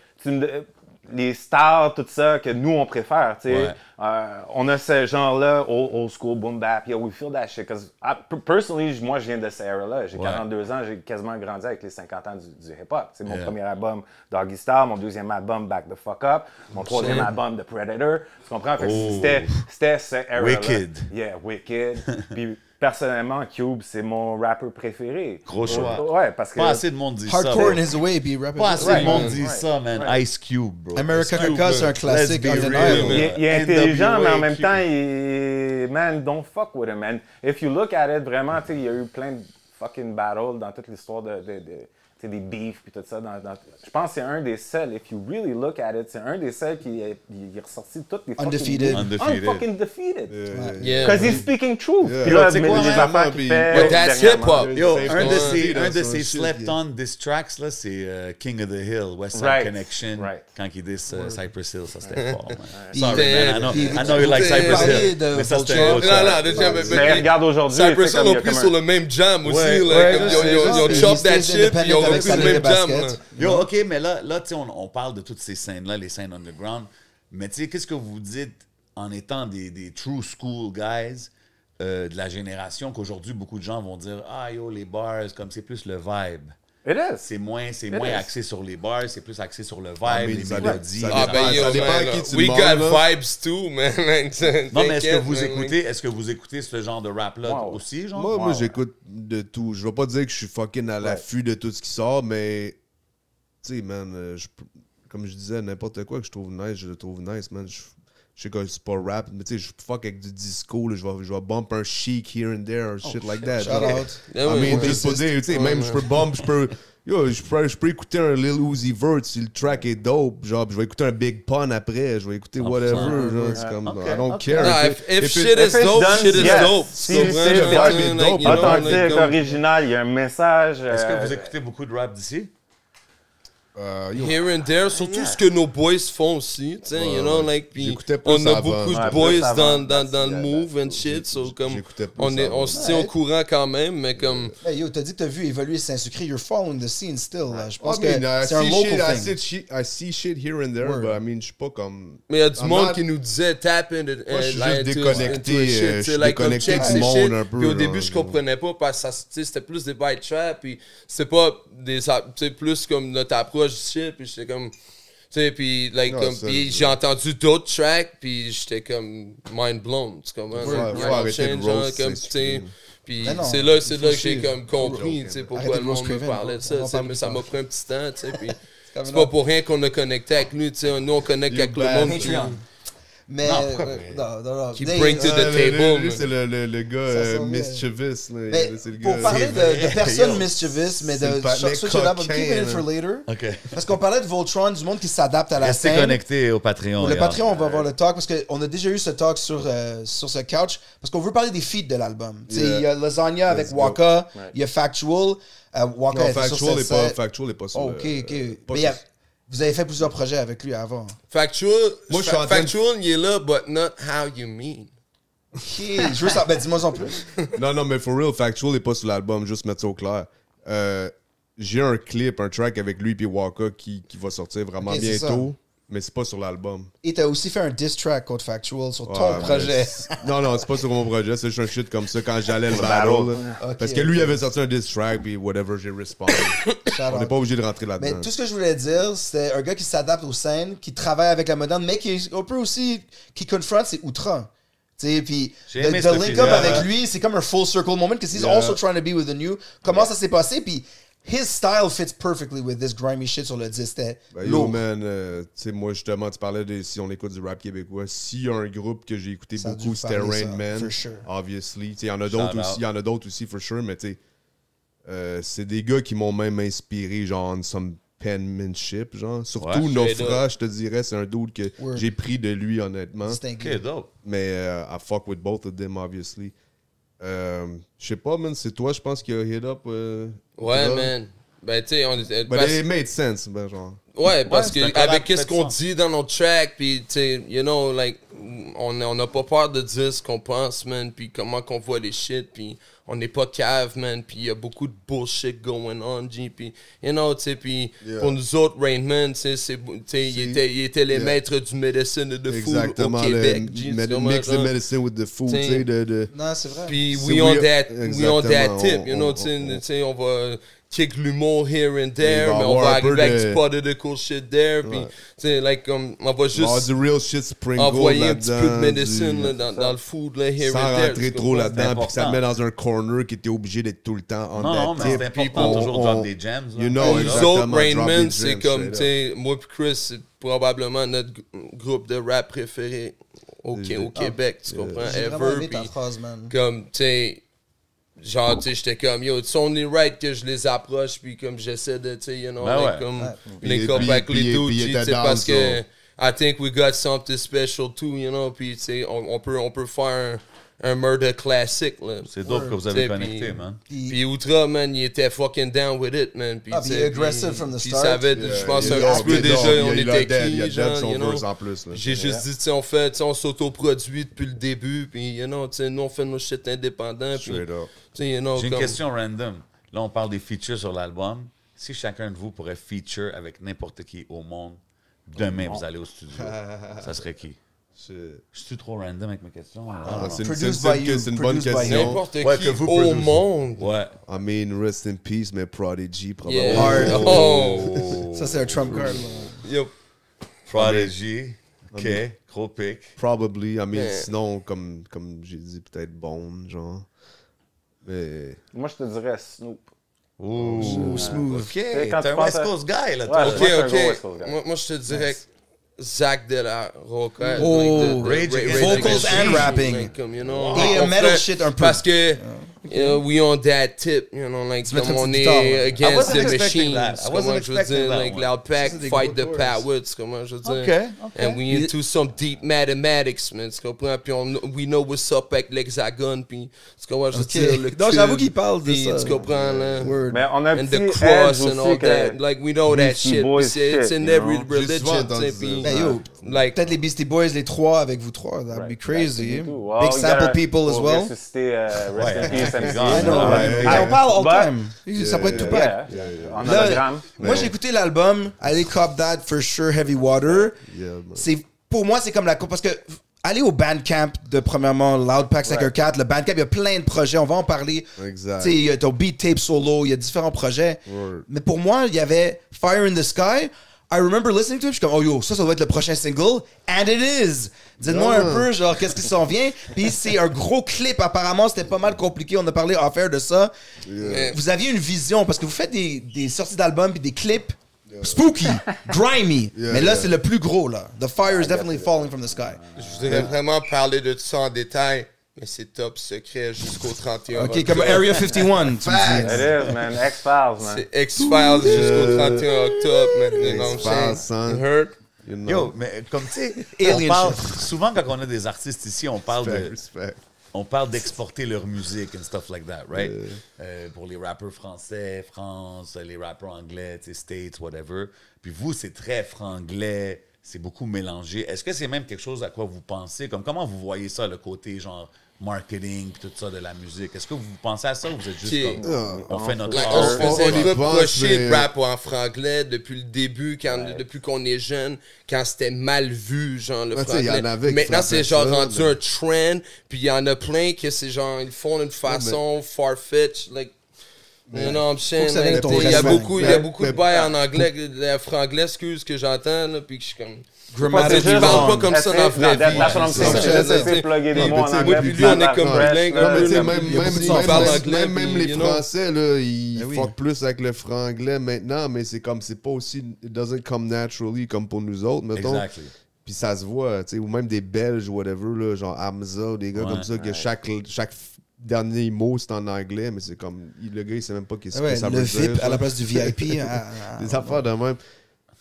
les stars, tout ça, que nous, on préfère, tu sais. On a ce genre-là, old school, boom bap, yo, we feel that shit. Because personally, moi, je viens de cette era-là. J'ai 42 ans, j'ai quasiment grandi avec les 50 ans du hip-hop. C'est mon premier album, Doggy Style, mon deuxième album, Back the Fuck Up, mon troisième album, The Predator. Tu comprends? Fait que c'était cette era-là. Wicked. Yeah, Wicked. Puis, personnellement, Cube, c'est mon rappeur préféré. Gros choix. Ouais, parce que... Pas assez de monde dit ça. Hardcore in his way, be rapping. Pas assez de monde dit ça, man. Ice Cube, bro. America Kaka, c'est un classique. Il est intelligent, mais en même temps, man, don't fuck with him, man. If you look at it, vraiment, tu sais, il y a eu plein de fucking battles dans toute l'histoire des beefs puis tout ça. Je pense que c'est un des seuls, if you really look at it, c'est un des seuls qui est ressorti de toutes les undefeated. Unfucking defeated. Yeah. Because he's speaking truth. Puis là, les affaires qu'il fait... That's hip-hop. Yo, un de ses slept-on diss tracks, là, c'est King of the Hill, West Side Connection. Quand il diss Cypress Hill, ça c'était fort, man. Sorry, man. I know you like Cypress Hill. Mais ça c'était autre chose. Mais regarde aujourd'hui... Cypress Hill ont pris sur le même jam aussi. Ils ont chop that shit, puis ils ont repris le même jam. Yo, OK, mais là tu sais, on parle de toutes ces scènes-là, les scènes underground. Mais tu sais, qu'est-ce que vous dites en étant des true school guys de la génération qu'aujourd'hui, beaucoup de gens vont dire « Ah, yo, les bars, comme c'est plus le vibe. » It is. C'est moins axé sur les bars, c'est plus axé sur le vibe, les mélodies. Ça dépend qui tu we got vibes too, man. Non, mais est-ce que vous écoutez ce genre de rap-là aussi, genre? Moi, j'écoute de tout. Je vais pas dire que je suis fucking à l'affût de tout ce qui sort, mais tu sais, man, comme je disais, n'importe quoi que je trouve nice, je le trouve nice, man. je sais que c'est pas rap, mais tu sais, je fuck avec du disco, là, je vais bump un chic here and there, or shit like that. Shout out. Yeah, I mean, ouais, juste pour dire, tu sais, même je peux bump, je peux écouter un Lil Uzi Vert si le track est dope, genre, je vais écouter un Big Pun après, je vais écouter whatever, genre, c'est comme, I don't care. Nah, if shit is it's dope, done, shit is yes. dope. Si So, c'est man, le vibe est like, dope, you know, Authentique, like, comme- original, il y a un message. Est-ce que vous écoutez beaucoup de rap d'ici? Here and there, surtout ce que nos boys font aussi, tu sais, you know, like, puis J'écoutais plus on a avant. beaucoup de Ouais, boys plus avant, dans le move and shit, so comme, J'écoutais plus on avant. se tient au courant quand même, mais comme, Hey, yo, t'as dit que t'as vu évoluer Saint-Sucré. You're following the scene still. Là. Je pense I mean, que c'est un local thing. I see shit here and there, Word. but I mean, je suis pas comme... mais il y a du I'm monde not- qui nous disait tap into Moi, je suis like, juste into- déconnecté, into a shit, je tu sais, suis like, comme déconnecté check du ces monde shit, un peu, puis au là, début je genre. comprenais pas parce que ça, tu sais, c'était plus des bite trap, puis c'est pas des, tu sais, plus comme notre approche du shit, puis j'étais comme, tu sais, puis like, Non, comme, ça, puis j'ai entendu d'autres tracks, puis j'étais comme mind blown, tu comprends? Faut Like, arrêter de genre, roast comme, tu Saint-Sucré. sais, puis Mais non, c'est là il faut que j'ai suivre. comme compris, tu sais, pourquoi Arrêtez le de roast monde me Craven, parlait de on ça, va tu sais, parler mais ça plus m'a tard. pris un petit temps, tu sais, puis comme c'est là. pas pour rien qu'on a connecté avec lui, tu sais, nous on connecte You avec le bad. monde Mais. Non, pourquoi non. qui Dave, bring to the table. Lui, c'est le gars Ça sent bien. mischievous. Là. Mais C'est le pour gars- parler de personnes mischievous, mais c'est de le patinet switch it up, coquin, keep it là. for later. OK. Parce qu'on parlait de Voltron, du monde qui s'adapte à la Restez scène. connectés au Patreon. Pour le regarde. Patreon, on va avoir le talk parce qu'on a déjà eu ce talk sur ce couch parce qu'on veut parler des feats de l'album. Tu sais, Yeah. il y a Lasagna avec Let's go. Waka, il y a Factual. Waka Non, était sur Factual cette est pas, set. Factual est pas sur Oh, ok, le- ok. pas Mais sur- vous avez fait plusieurs projets avec lui avant. Factual, Moi, je suis en train de- Factual, il est là, but not how you mean. Ok, je veux ça. Ben, dis-moi en plus. Non, mais for real, Factual est pas sur l'album, juste mettre ça au clair. J'ai un clip, un track avec lui et Waka qui va sortir vraiment Ok, c'est bientôt, mais c'est pas sur l'album. Et t'as aussi fait un diss track contre Factual sur ton Ouais, projet. Non, c'est pas sur mon projet, c'est juste un shit comme ça quand j'allais le battle. là. Ok, Parce que lui, il avait sorti un diss track, puis whatever, j'ai respondu. Shout On out. n'est pas obligé de rentrer Mais là-dedans. tout ce que je voulais dire, c'est un gars qui s'adapte aux scènes, qui travaille avec la moderne, mais qui est un peu aussi, qui confronte ses outrants. Tu sais, puis J'ai de aimé link ce up feeling-là. avec lui, c'est comme un full circle moment, because he's Yeah. also trying to be with the new. Comment ça s'est passé, puis his style fits perfectly with this grimy shit sur le disque. C'était Ben, yo, lourd. man, tu sais, moi, justement, tu parlais de si on écoute du rap québécois. S'il y a un groupe que j'ai écouté Ça a dû beaucoup, c'était parler, Rain ça, Man. for sure. Obviously. Tu sais, il y en a d'autres Shout aussi, out. il y en a d'autres aussi, for sure, mais tu sais, c'est des gars qui m'ont même inspiré, genre, en some penmanship, genre. Surtout Ouais, Nofra, je te dirais, c'est un dude que Word. j'ai pris de lui, honnêtement. Distingué. OK, dope. Mais I fuck with both of them, obviously. Je sais pas, man, c'est toi, je pense, qui a hit up. Ouais, Dra. man. Ben, tu sais, on était. But it made sense, ben, genre. Ouais, parce c'est un que collab avec qui qu'est-ce fait qu'on du sens. dit dans nos tracks, puis tu sais, you know, like, on n'a pas peur de dire ce qu'on pense, man, puis comment qu'on voit les shit, puis on n'est pas cave, man, puis il y a beaucoup de bullshit going on, G, puis, you know, tu sais, puis Yeah. pour nous autres, Rain Man, tu sais, il était les Yeah. maîtres du médecine et de food au Exactement, Québec, le G, tu comprends, mix the genre? medicine with the food, tu T'sais, sais, de... Non, c'est vrai. Puis C'est we on we- that, we on that exactement, tip, you know, on- tu sais, on va kick l'humour here and there, Il va mais on avoir va un peu arriver avec de- du political shit there, puis, tu sais, like, on va Avoir juste du real shit sprinkle envoyer un petit peu de là-dedans, médecine du- là, dans le food, là, here sans and there. rentrer tu trop comprends? là-dedans, puis que ça te important. met dans un corner qui était obligé d'être tout le temps en Non, mais c'est important de toujours drop des gems. là. You know, Nous exactement, autres, Rain drop Man, des c'est gems, comme, tu straight sais, moi puis Chris, c'est probablement notre groupe de rap préféré au Québec, tu comprends, J'ai vraiment ever, aimé ta puis phrase, man. comme, tu sais, genre, tu sais, j'étais comme, yo, it's only right que je les approche, puis comme j'essaie de, tu sais, you know, Ben like, ouais. comme, Puis- link up puis- avec puis- les dudes, puis il tu était sais, down, parce que so. I think we got something special too, you know, puis, tu sais, on peut faire un murder classique, là. C'est dope que vous T'sais, avez connecté, puis- man. Puis Outra, man, il était fucking down with it, man. Puis, Ah, puis t'sais, il est aggressive from the puis start. ça avait, je pense, un petit peu déjà, on était Il a écrit, genre, son you know. verse en plus. là. J'ai juste dit, tu sais, on s'autoproduit depuis le début, puis, you know, tu sais, nous, on fait nos shit indépendants, puis, Straight up. tu sais, you know, J'ai une comme... question random. Là, on parle des features sur l'album. Si chacun de vous pourrait feature avec n'importe qui au monde, demain, vous allez au studio, ça serait qui? Je suis trop random avec mes questions? Ah, c'est Produced une by you, c'est une bonne produced by question. N'importe Ouais, qui que vous au produisez. monde. Ouais. I mean, rest in peace, mais Prodigy, probablement. Yeah. Hard. Oh. Ça, c'est un trump card, là. Yo. Prodigy. OK. Gros pic. Probably. I mean, Mais- sinon, comme j'ai dit, peut-être Bone, genre. Mais... Moi, je te dirais Snoop. Ouh, smooth. OK. sais, quand T'es tu un penses West à- Coast guy, là, Ouais, toi. je OK, Moi, je suis un OK. gros West Coast guy. Moi, je te dirais Zach de la Roca. Oh, Rage Against vocals the Machine. and rapping. Like, you know, Et on metal fait- shit un peu. Parce que we on that tip, you know, like mettre comme une on petite est guitare. I against wasn't the expecting machines. that. I wasn't Comment je veux expecting dire, that like one. Loud Pack C'est des fight gros the chorus. Pat Woods, comment je veux dire. Okay. And we into some deep mathematics, man, tu comprends? Puis we know what's up avec l'hexagone, puis tu comprends, je veux dire, le Non, j'avoue cube, qu'il parle de puis ça. tu comprends, là? Word. Mais on a un And petit the edge cross and aussi all que that. Like, we know that Beastie shit. Boys It's shit, in you every know? religion, souvent tu sais, entendu puis... Ben yo, Like, peut-être les Beastie Boys, les trois avec vous trois, that'd be crazy. Wow, Big you sample gotta- people as faut well. ressusciter, rest in peace, MC. I know, Ouais, right? On parle all But- time. Ça pourrait être Tupac. En Là, hologramme. moi, j'ai écouté l'album, allez cop that for sure, Heavy Water. Yeah, man. C'est pour moi, c'est comme la parce que aller au Bandcamp de premièrement Loud Pack 514, le Bandcamp, il y a plein de projets, on va en parler. Exact. Tu sais, il y a ton beat tape solo, il y a différents projets. Word. Mais pour moi, il y avait Fire in the Sky. I remember listening to it, je suis comme, oh yo, ça doit être le prochain single. And it is. Dites-moi un peu, genre, qu'est-ce qui s'en vient. Puis c'est un gros clip, apparemment, c'était pas mal compliqué. On a parlé off-air de ça. Vous aviez une vision, parce que vous faites des sorties d'albums puis des clips spooky, grimy. Mais là, c'est le plus gros, là. The fire is definitely falling from the sky. je voudrais vraiment parler de tout ça en détail, mais c'est top secret jusqu'au 31 Ok, comme Area 51, tu me dis. It is, man. X-Files, man. C'est X-Files jusqu'au 31 octobre, man. You know what I'm X-Files, saying? son. You heard? You know. Yo, mais comme tu sais, on Alien parle souvent quand on a des artistes ici, on parle Respect, de, respect. on parle d'exporter leur musique and stuff like that, right? Pour les rappeurs français, France, les rappeurs anglais, tu sais, States, whatever. Puis vous, c'est très franglais, c'est beaucoup mélangé. Est-ce que c'est même quelque chose à quoi vous pensez? Comme comment vous voyez ça, le côté genre marketing puis tout ça de la musique? Est-ce que vous pensez à ça ou vous êtes juste Ok. comme, on fait notre Like, art? on se faisait on y pense, reprocher mais- de rap en franglais depuis le début, depuis qu'on est jeune, quand c'était mal vu, genre le Ouais, tu sais, y en franglais. avait qui Maintenant, c'est genre frappaient ça, rendu mais- un trend, puis il y en a plein que c'est genre, ils font d'une façon far-fetched, like... You know what I'm saying? que ça vienne Like, de ton il y a respect. beaucoup, il y a beaucoup de bails en anglais, le franglais, excuse, que j'entends, là, puis que je suis comme... Grammatically Tu parles pas wrong. comme ça dans la vraie vie. That's what I'm saying. c'est C'est ça. juste essayer de plugger des Non, mots mais en tu sais, anglais. moi, puis lui, on est comme fresh, bilingue, là. Non, mais tu sais, Il y a même, beaucoup même, de gens qui parlent anglais, même puis, les you know. Français, là, ils Ben oui. fuck plus avec le franglais maintenant, mais c'est comme, c'est pas aussi, it doesn't come naturally comme pour nous autres, mettons. Exactly. Puis ça se voit, tu sais, ou même des Belges ou whatever, là, genre Hamza, des gars Ouais. comme ça, que chaque dernier mot c'est en anglais, mais c'est comme, le gars il sait même pas qu'est-ce Ah ouais, que ça le veut VIP dire. à la genre. place du VIP. Des affaires de même.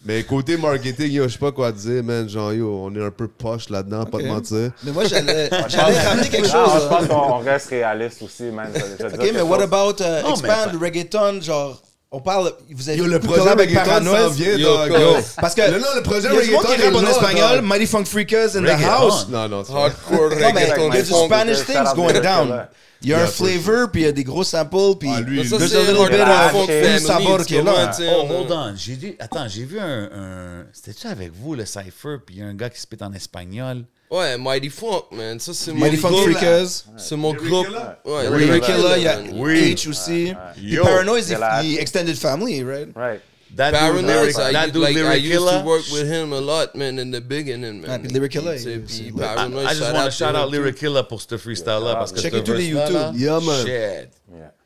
Mais côté marketing, yo, je sais pas quoi dire, man. Genre, yo, on est un peu poche là-dedans, pas de mentir. Mais moi, j'allais ramener quelque chose. Non, je là. pense qu'on reste réaliste aussi, man. Je veux dire Ok, mais quelque what chose. about Non, expand, mais- reggaeton, genre, on parle, vous avez Yo, le beaucoup de projet collab avec reggaeton s'en Paranoise. vient, Yo, dog. yo. Parce que Non, le projet il y a du monde reggaeton qui rappe en est là, espagnol, dog. Mighty Funk Freakers in the Reggaeton. house. Non, non, c'est pas Hardcore Non, mais reggaeton. il y a du funk, Spanish shout things out going to down. Lyrica. Il y a un Yeah, for flavor, puis il y a des gros samples, puis Ah, lui, Ça, there's c'est a little bit hardcore of family, sabor tu qui est comprends, là. tu sais, Oh, on a- hold on. J'ai vu un... C'était-tu avec vous, le Cypher, puis il y a un gars qui se pète en espagnol? Ouais, Mighty Funk, man. Ça, c'est Mighty mon Funk groupe. Freakers, C'est mon groupe. Ouais, Lyrica, il y a Oui. H aussi. Puis Yo. Paranoise, C'est la- il est Extended Family, right? Right. That dude, Paranoid, that dude, I used Lyricilla. to work with him a lot, man, in the beginning, man. Ah, puis Lyricilla, Tu sais, il- puis c'est- Paranoid, I just want to shout out to him, Lyricilla pour ce freestyle-là. Parce que Checkez ce tous les verse-là, YouTube. là, Yeah, man. Shit.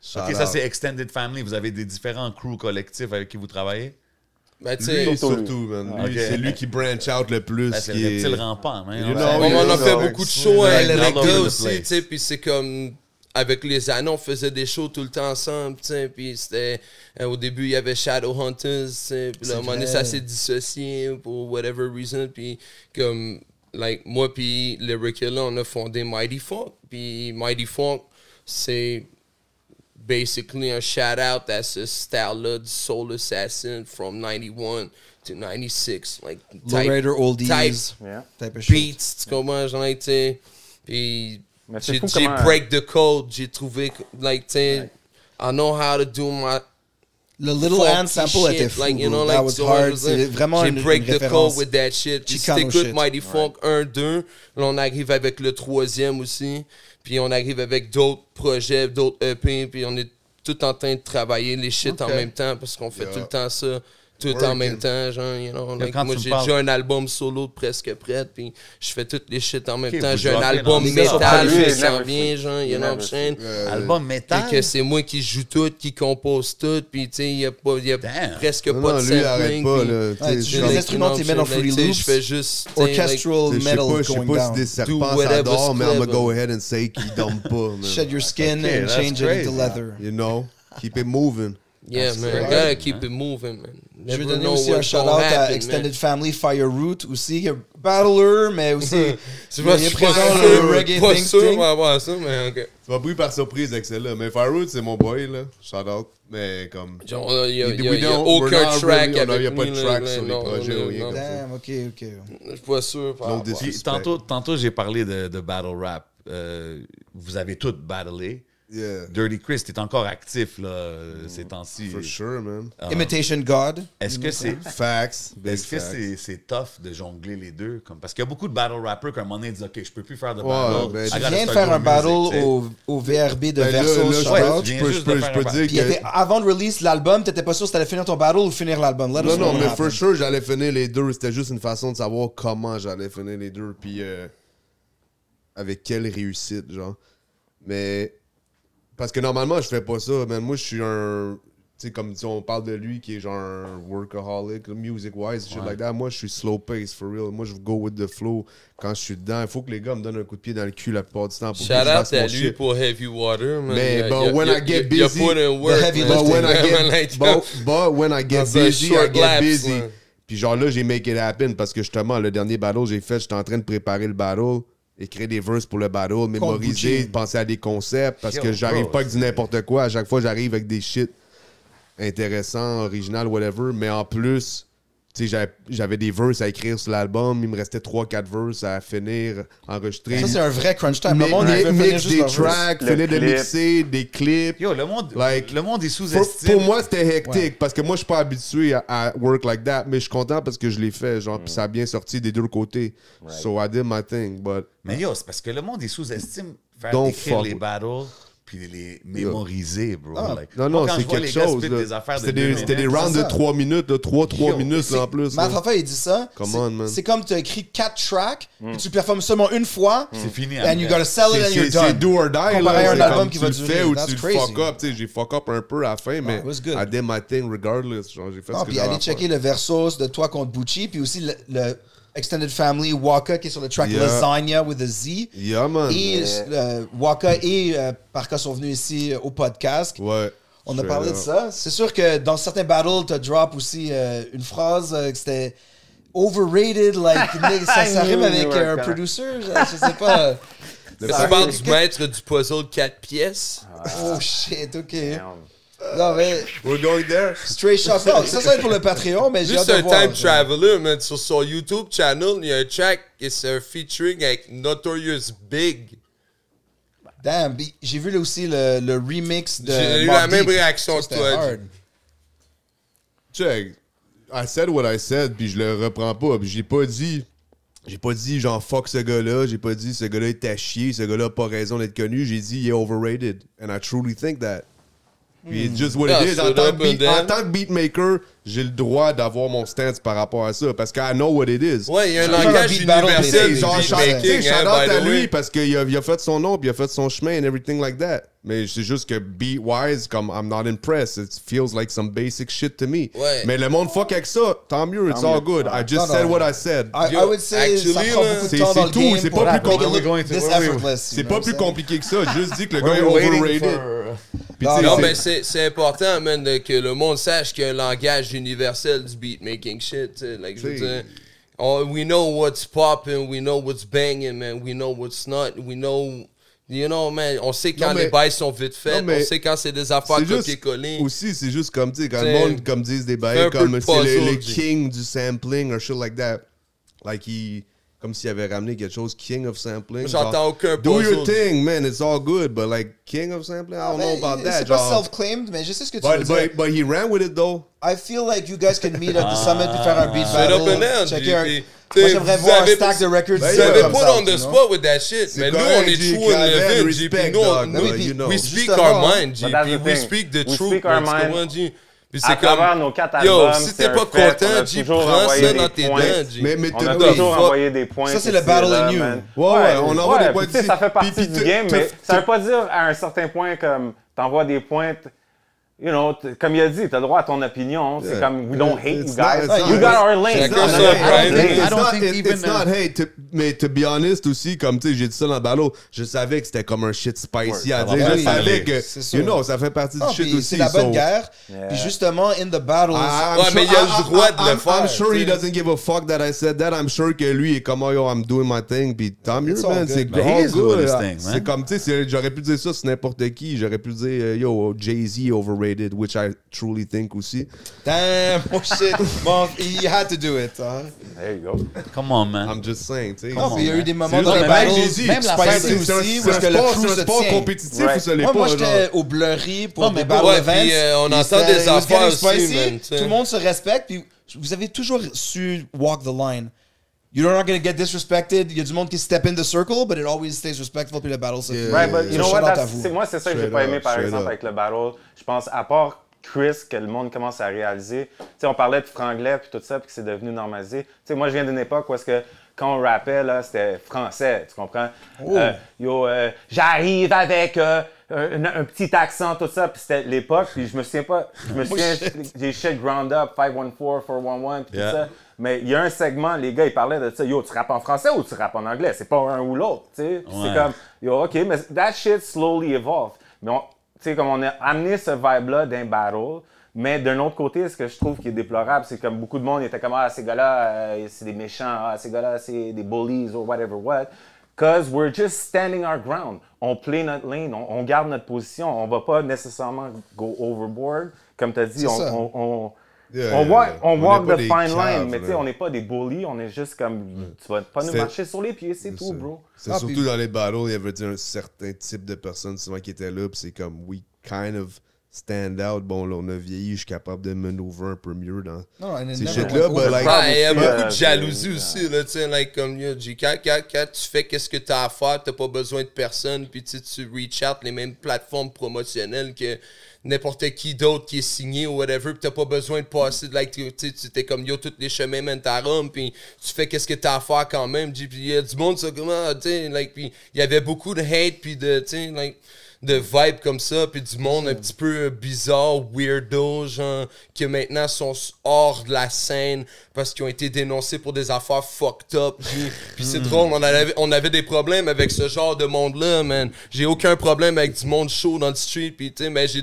Shout Ok, ça out. c'est Extended Family. Vous avez des différents crews collectifs avec qui vous travaillez? Ben, tu sais, Lui, surtout, man. Lui, Ok. c'est lui qui branch out le plus. Ben, c'est le qui est- reptile rampant, man. You know, on a yeah, fait no, beaucoup de it's- shows yeah, avec all les over gars the aussi, place. tu sais, puis c'est comme... Avec les années, on faisait des shows tout le temps ensemble, tu sais, puis c'était... au début, il y avait Shadowhunters, tu sais, puis là, à un moment donné, ça s'est dissocié pour whatever reason, puis comme... Like, moi puis Lyricilla, on a fondé Mighty Funk, puis Mighty Funk, c'est... basically un shout-out à ce style-là du Soul Assassin from 91 to 96, like, Lowrider Oldies. type Yeah. Type of shit. beats, tu comprends, genre, tu sais, puis Mais c'est j'ai fou j'ai comment- break the code, j'ai trouvé, que, like, tu sais, I know how to do my Le Little funky Ant sample shit, était fou, like, you bro. know, That like, was so hard. I was C'est like, vraiment j'ai une break the référence. code with that shit. Puis si Chicano t'écoutes shit. Mighty Funk 1-2, là, on arrive avec le 3e aussi, puis on arrive avec d'autres projets, d'autres EP, puis on est tout en train de travailler les shit en Ok. même temps, parce qu'on fait tout le temps ça, tout en même temps, genre, you know. Like, quand moi, tu j'ai me parles- déjà un album solo de presque prêt, puis je fais toutes les shit en même Ok, temps. vous J'ai un droppez album dans- métal Never qui s'en see. vient, genre, you know what I'm saying? Album métal. Et que c'est moi qui joue tout, qui compose tout, puis tu sais, il y a Damn. presque Non, pas non, de lui, il arrête sampling. pas, puis- là. Ouais, Tu sais, tu je joues les comme- instruments, tu les mets dans Fruity Like, tu sais, Loops. je fais juste... tu sais, like, Orchestral Je sais metal pas, je sais going pas si down. des serpents whatever's s'adorent, mais I'm gonna clever. go ahead and say qu'ils dorment pas, man. Shed your skin Okay, and that's change great. it into leather. You know? Keep it moving. Yeah, man, I gotta keep it moving, man. Je vais Never donner know aussi un what's shout-out gonna à happen, Extended man. Family, Fire Root aussi, battler, mais aussi C'est il pas est sûr, présent pas le reggae pas thing. sûr par rapport à ça, mais ok. Tu m'as pris par surprise avec celle-là. Mais Firewood, c'est mon boy, là. Shout out. Mais comme. Genre, il y a We don't- aucun we're not track really- avec il y a pas de lui, track là, sur les non, projets non, ou rien non. comme ça. Damn, ok. Je suis pas sûr par No rapport à ça. Puis tantôt j'ai parlé de battle rap. Vous avez tous battlé. Yeah. Dirty Chris, t'es encore actif là, ces temps-ci. For sure, man. Imitation God. Est-ce que c'est Facts. Big est-ce que facts. c'est tough de jongler les deux comme parce qu'il y a beaucoup de battle rappers qu'à un moment donné ils disent OK, je peux plus faire de Ouais, battle. ben, I tu Tu gotta viens de start faire un doing battle music, tu sais. au VRB de Ben là, Versus, là, shout-out. je viens je juste peux de faire un dire Puis il était- que. avant de release l'album, t'étais pas sûr si t'allais finir ton battle ou finir l'album. Let us Non, know non, what mais happened. for sure, j'allais finir les deux. C'était juste une façon de savoir comment j'allais finir les deux. Puis avec quelle réussite, genre. Mais. Parce que normalement, je fais pas ça. Man. Moi, je suis un. Tu sais, comme si on parle de lui qui est genre un workaholic, music-wise, shit like that. Moi, je suis slow pace, for real. Moi, je go with the flow quand je suis dedans. Il faut que les gars me donnent un coup de pied dans le cul la plupart du temps pour que je Shout out fasse à mon lui shit. pour Heavy Water, man. Mais, Il a- but il a- when il a- I get il a busy, put in work, the heavy man. But when I Like, when I get Dans un busy, I short get lapse, busy. là. Puis genre là, j'ai make it happen parce que justement, le dernier battle que j'ai fait, j'étais en train de préparer le battle, écrire des verses pour le battle, mémoriser, Gucci. penser à des concepts parce Yo, que j'arrive bro, pas avec du n'importe quoi. À chaque fois, j'arrive avec des shit intéressants, original, whatever. Mais en plus, tu sais, j'avais des verses à écrire sur l'album. Il me restait 3-4 verses à finir, enregistrer. Ça, c'est un vrai crunch time. Le Mais monde, il veut finir mix juste des leur verse. tracks, Le finir de clip. mixer, des clips. Yo, le monde Like, est Pour, sous-estimé. pour moi, c'était hectique Ouais. parce que moi, je suis pas habitué à work like that, mais je suis content parce que je l'ai fait, genre, puis ça a bien sorti des deux côtés. So I did my thing, but Mais yo, c'est parce que le monde est sous-estime faire Don't écrire fuck les with- battles puis les mémoriser, bro. Like, non, moi, non, quand c'est je vois quelque les gars chose. spit là. des affaires de C'était 2 des minutes, rounds c'est de ça. 3 minutes, là, 3 Yo, minutes C'est- en plus. Matt là. Rafa, il dit ça. Come c'est- on, man. C'est comme tu as écrit 4 tracks, puis tu performes seulement une fois, c'est fini. and you gotta sell it and you're C'est done. do or die, Comparé là. à un C'est album comme qui tu va le durer. fais ou That's tu le crazy. fuck up. Tu sais, j'ai fuck up un peu à la fin, mais it was good. I did my thing regardless. Genre, j'ai fait Ah, ce que puis j'avais allez à faire. checker le versus de toi contre Bucci, puis aussi le Extended Family Waka qui est sur le track Yeah. Lasagna with a Z. Yeah, man. Et Waka et Parka sont venus ici au podcast. Ouais. On a Straight parlé de up. ça. C'est sûr que dans certains battles, tu as drop aussi une phrase que c'était overrated, like, ça rime avec un producer, je sais pas. Tu parles du maître du puzzle de 4 pièces. Oh shit, ok. Damn. Non, mais We're going there. straight shot. Non, ça va être pour le Patreon, mais j'ai hâte Juste de un voir. time traveler, man. Sur son YouTube channel, il y a un track et c'est un featuring avec Notorious Big. Damn, puis j'ai vu là aussi le remix de. J'ai eu Mobb la même Deep. réaction Ça, que c'était toi. hard. Check. I said what I said, puis je le reprends pas. Puis j'ai pas dit genre fuck ce gars-là. J'ai pas dit ce gars-là est à chier. Ce gars-là a pas raison d'être connu. J'ai dit il est overrated. And I truly think that. Puis it's just what Yeah, it is. straight up and down. En tant que beatmaker, j'ai le droit d'avoir mon stance par rapport à ça. Parce que I know what it is. Ouais, il y a un C'est comme un langage beat battle, universel mais du Genre, beatmaking, shout out by à the lui way. parce qu'il a fait son nom puis il a fait son chemin and everything like that. Mais c'est juste que beat-wise, comme I'm not impressed. It feels like some basic shit to me. Ouais. Mais le monde fuck avec ça. Tant mieux, it's all good. I just Non, said non. what I said. I would say ça Actually, prend là, beaucoup de c'est- temps dans c'est le tout, game c'est pour pas plus make it compliqué. look this effortless. C'est you know pas what plus I'm saying? compliqué que ça. Juste dis que le gars est overrated. Puis tu sais, Non, c'est- mais c'est important, man, que le monde sache qu'il y a un langage universel du beatmaking shit. Tu sais, like, je veux dire, we know what's popping, we know what's banging, man. We know what's not. We know, you know, man. On sait quand Non, mais- les bails sont vite faits. non, mais On sait quand c'est des affaires c'est juste copier-coller. aussi, c'est juste comme, tu sais, quand T'sais, le monde comme disent des fais un bails peu comme de c'est le puzzle, king du sampling or shit like that. Like, comme s'il avait ramené quelque chose, king of sampling. J'entends genre, aucun do your puzzle. thing, man, it's all good, but like, king of sampling, I don't know about that. C'est pas genre. self-claimed, mais je sais ce que tu veux dire. But he ran with it though. I feel like you guys can meet at the summit puis faire un beat Straight up and battle. down, Checker un... puis, Moi, t'sais, j'aimerais vous voir un avez- stack de records. Ben, Vous avez comme put ça, on the spot with that shit. Mais nous, on est G, true in Clavel, living, G. Puis respect, nous, dog, nous, you know. we speak Justement. our mind, G. But that's Puis the we thing. speak the We truth, speak our man, tu mind. comprends, G? Puis à c'est travers comme, nos 4 yo, albums, si c'est t'es un pas fait, on a content, G, toujours prends envoyé ça des dans tes points. dents, G. Mais On a t'as- toujours envoyé des points. Ça, c'est ici le battle et là, in you. man. Ouais, on envoie des points puis tu sais, ici. ça fait partie Puis du game, mais ça veut pas dire à un certain point comme t'envoies des points. You know, comme il a dit, t'as le droit à ton opinion. C'est comme, we don't hate you It's guys. not- You got our lane. Chacun On a son notre private. lane. I don't think even, It's not hate, mais to be honest aussi, comme tu sais, j'ai dit ça dans le ballot, je savais que c'était comme un shit spicy à ça dire. va Je pas savais aller. que, C'est sûr. you know, ça fait partie du Non, shit puis aussi. c'est la bonne so- guerre. Puis justement, in the battles... Ouais, mais il a le droit de le faire, I'm sure he tu sais. doesn't give a fuck that I said that. I'm sure que lui est comme, oh, yo, I'm doing my thing. Puis tant mieux, It's all man. good. C'est But he all is doing good. his thing, man. C'est comme, tu sais, j'aurais pu dire ça sur n'importe qui. J'aurais pu dire, yo, Jay-Z overrated, which I truly think aussi. Damn, oh shit. Bon, he had to do it. Hein. There you go. Come on, man. I'm just saying, tu sais. Non, puis il y a eu des moments C'est dans juste les que même battles, Jay-Z, même la spicy fin, aussi, où est-ce que le crew c'est se un sport tient. compétitif Right. ou ça l'est Moi, pas, j'étais genre. au Blurry pour Non, des mais battle ouais, events. puis, on Puis entend c'était- des it was affaires getting aussi, spicy. man, tu sais. Tout le monde se respecte, puis vous avez toujours su walk the line. You're not going to get disrespected. Il y a du monde qui step in the circle, but it always stays respectful, puis le battle se fait. Right, but you know shout what? out à that's- vous. Moi, c'est ça que j'ai Straight pas aimé, up, par straight exemple, up. avec le battle. Je pense, à part Chris, que le monde commence à réaliser. Tu sais, on parlait de franglais puis tout ça, puis que c'est devenu normalisé. Tu sais, moi, je viens d'une époque où est-ce que quand on rappait, là, c'était français, tu comprends? J'arrive avec un petit accent, tout ça, puis c'était l'époque, puis je me souviens pas, j'ai shit ground up, 514, 411, puis Yeah. tout ça. Mais il y a un segment, les gars, ils parlaient de ça. Yo, tu rappes en français ou tu rappes en anglais? C'est pas un ou l'autre, tu sais. Puis Ouais. c'est comme, yo, OK, mais that shit slowly evolved. Mais tu sais, comme on a amené ce vibe-là d'un battle, mais d'un autre côté, ce que je trouve qui est déplorable, c'est comme beaucoup de monde était comme, ah, ces gars-là, c'est des méchants, ah, ces gars-là, c'est des bullies or whatever what. Because we're just standing our ground. On play notre lane, on garde notre position, on va pas nécessairement go overboard. Comme tu as dit, C'est ça. on Yeah, walk on the n'est pas des fine caves, line, mais tu sais, là. on n'est pas des bullies, on est juste comme, tu vas pas nous C'est- marcher sur les pieds, c'est tout, ça. bro. C'est Ah, surtout puis- dans les battles, il y avait un certain type de personnes souvent qui étaient là, puis c'est comme, we kind of stand out. Bon, là, on a vieilli, je suis capable de manœuvrer un peu mieux dans Non, and it ces never shit-là, went but over. like... Ah, il y a aussi, beaucoup de c'est- jalousie aussi, là, tu sais, like, comme, yo, G, quand tu fais qu'est-ce que t'as à faire, t'as pas besoin de personne, puis tu sais, tu reach out les mêmes plateformes promotionnelles que n'importe qui d'autre qui est signé ou whatever, puis t'as pas besoin de passer de, like, tu sais, tu t'es comme, yo, tous les chemins mènent à Rome, puis tu fais qu'est-ce que t'as à faire quand même, G, puis il y a du monde, ça, comment, tu sais, like, puis il y avait beaucoup de hate, puis de, tu sais, like, de vibe comme ça, puis du monde un petit peu bizarre, weirdo, genre, qui maintenant sont hors de la scène parce qu'ils ont été dénoncés pour des affaires fucked up. Puis c'est drôle, on avait des problèmes avec ce genre de monde-là, man. J'ai aucun problème avec du monde chaud dans le street, puis tu sais, mais j'ai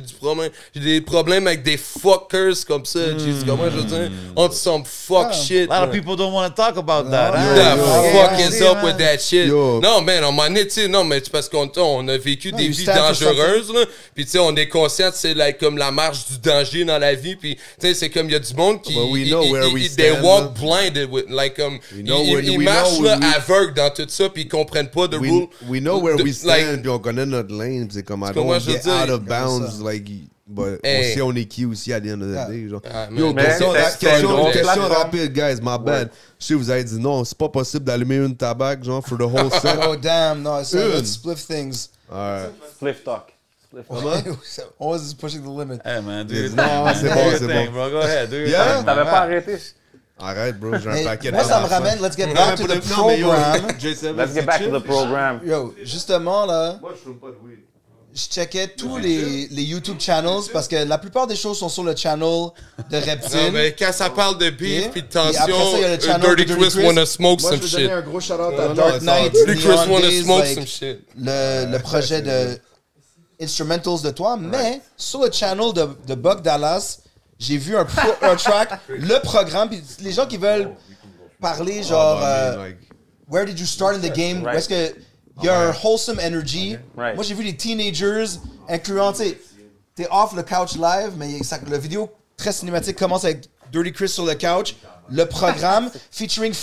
des problèmes avec des fuckers comme ça. Tu sais comment je veux dire? On some fuck shit. A lot man. of people don't want to talk about that. Who hein? the fuck yeah, is yeah, up man. with that shit? Yo. Non, man, on m'en est, tu sais, non, mais c'est parce on a vécu des you vies stand for dangereuses, là. Puis, tu sais, on est conscient, c'est like, comme la marche du danger dans la vie. Puis, tu sais, c'est comme, il y a du monde qui. But we know where we they stand, walk là. blinded with, like, comme. We know Ils we marchent, know là, we- aveugles dans tout ça, puis ils comprennent pas de rule. We know where de- we stand, like- puis on connaît notre lane, puis c'est comme, I comment don't je veux get dire? out of bounds, like, but Hey. on sait on est qui aussi à the end of the day, genre. Ah, Yo, man. question, Mais c'est une question plateforme. rapide, guys, my bad. Je sais, vous avez dit non, c'est pas possible d'allumer une tabac, genre, for the whole set. Oh, damn, no, it's Une. let's spliff things. Alright. Spliff talk. Spliff talk. Always is pushing the limit. Hey, man, do your Non, thing. c'est Do bon, your c'est thing, bon. bro. Go ahead, do your Yeah. thing, T'avais man. pas arrêté? Arrête, bro, j'ai un Mais paquet de moi, ça me affaires. ramène, let's get Non, back mais to pour the non, mais yo, program. J7, Let's get back to the program. Yo, justement, là, Moi, je fume pas de weed. je checkais tous les YouTube channels parce que la plupart des choses sont sur le channel de Non, Reptile. mais quand ça parle de beef Yeah. puis de Et après ça, tension, il y a le channel Dirty de Chris wanna smoke Moi, some je veux shit. donner un gros shout-out à Non, Dark non, Knight, Dirty Chris Neon wanna Days, smoke like, some shit. le projet de Instrumentals de toi, mais sur le channel de Buck Dallas, j'ai vu un track, le programme, puis les gens qui veulent parler genre Where did you start in the game? Right. Où est-ce que il y a un wholesome energy? Right. Moi j'ai vu des teenagers incluant, tu sais, t'es off le couch live, mais la vidéo très cinématique commence avec Dirty Chris sur le couch, le programme featuring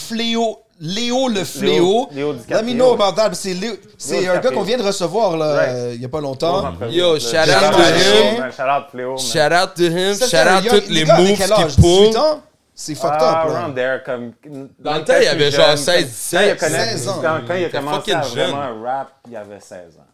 Léo le Fléau. Léo Let DiCaprio. me know about that. C'est un DiCaprio. gars qu'on vient de recevoir là, Right. il y a pas longtemps. Yo, shout out to him. Shout out Fléau, man. Shout out to him, Ça, shout c'est un out young- tous les gars avec moves quel âge? qu'il pull. 18 ans? C'est fucked Ah, up là. around there, comme... Dans le temps, il avait genre 16, 17, 16 ans. Quand il a était commencé fucking à jeune. vraiment rap, il avait 16 ans.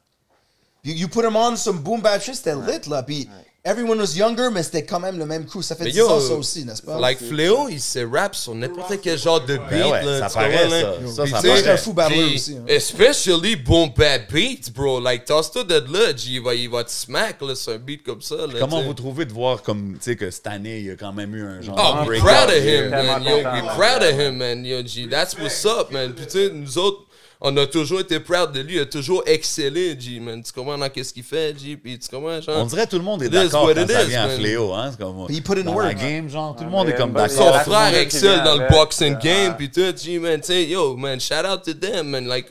You put him on some boom bap shit, c'était lit là. Puis everyone was younger, mais c'était quand même le même crew. Ça fait 10 ans ça aussi, n'est-ce pas? Like Fléau, il se rap sur n'importe quel genre de beat. ouais, là, ça tu paraît, comprends, ça. là? Ça, Puis, ça tu sais, Moi, j'étais un paraît. fou battleur puis, aussi. Hein. especially boom bad beats, bro. Like, toss-toi de là, G, il va te smack, là, sur un beat comme ça. Là, Comment t'sais. vous trouvez de voir comme, tu sais, que cette année, il y a quand même eu un genre Oh, de we're breakout? proud of him, Tellement man. Yo, content, we're man. proud of him, man. Yo, G, that's what's up, man. Puis, tu sais, nous autres, on a toujours été proud de lui. Il a toujours excellé, G, man. Tu comprends dans qu'est-ce qu'il fait, G? Puis, tu comprends, genre... On dirait que tout le monde est It is d'accord what quand it ça is, vient à man. Fléau, hein? C'est comme, He put in dans work. la game, genre, tout le monde est mais comme bah, d'accord. Son la frère qui excelle vient dans le avec, boxing game, puis tout, G, man. Tu sais, yo, man, shout out to them, man. Like,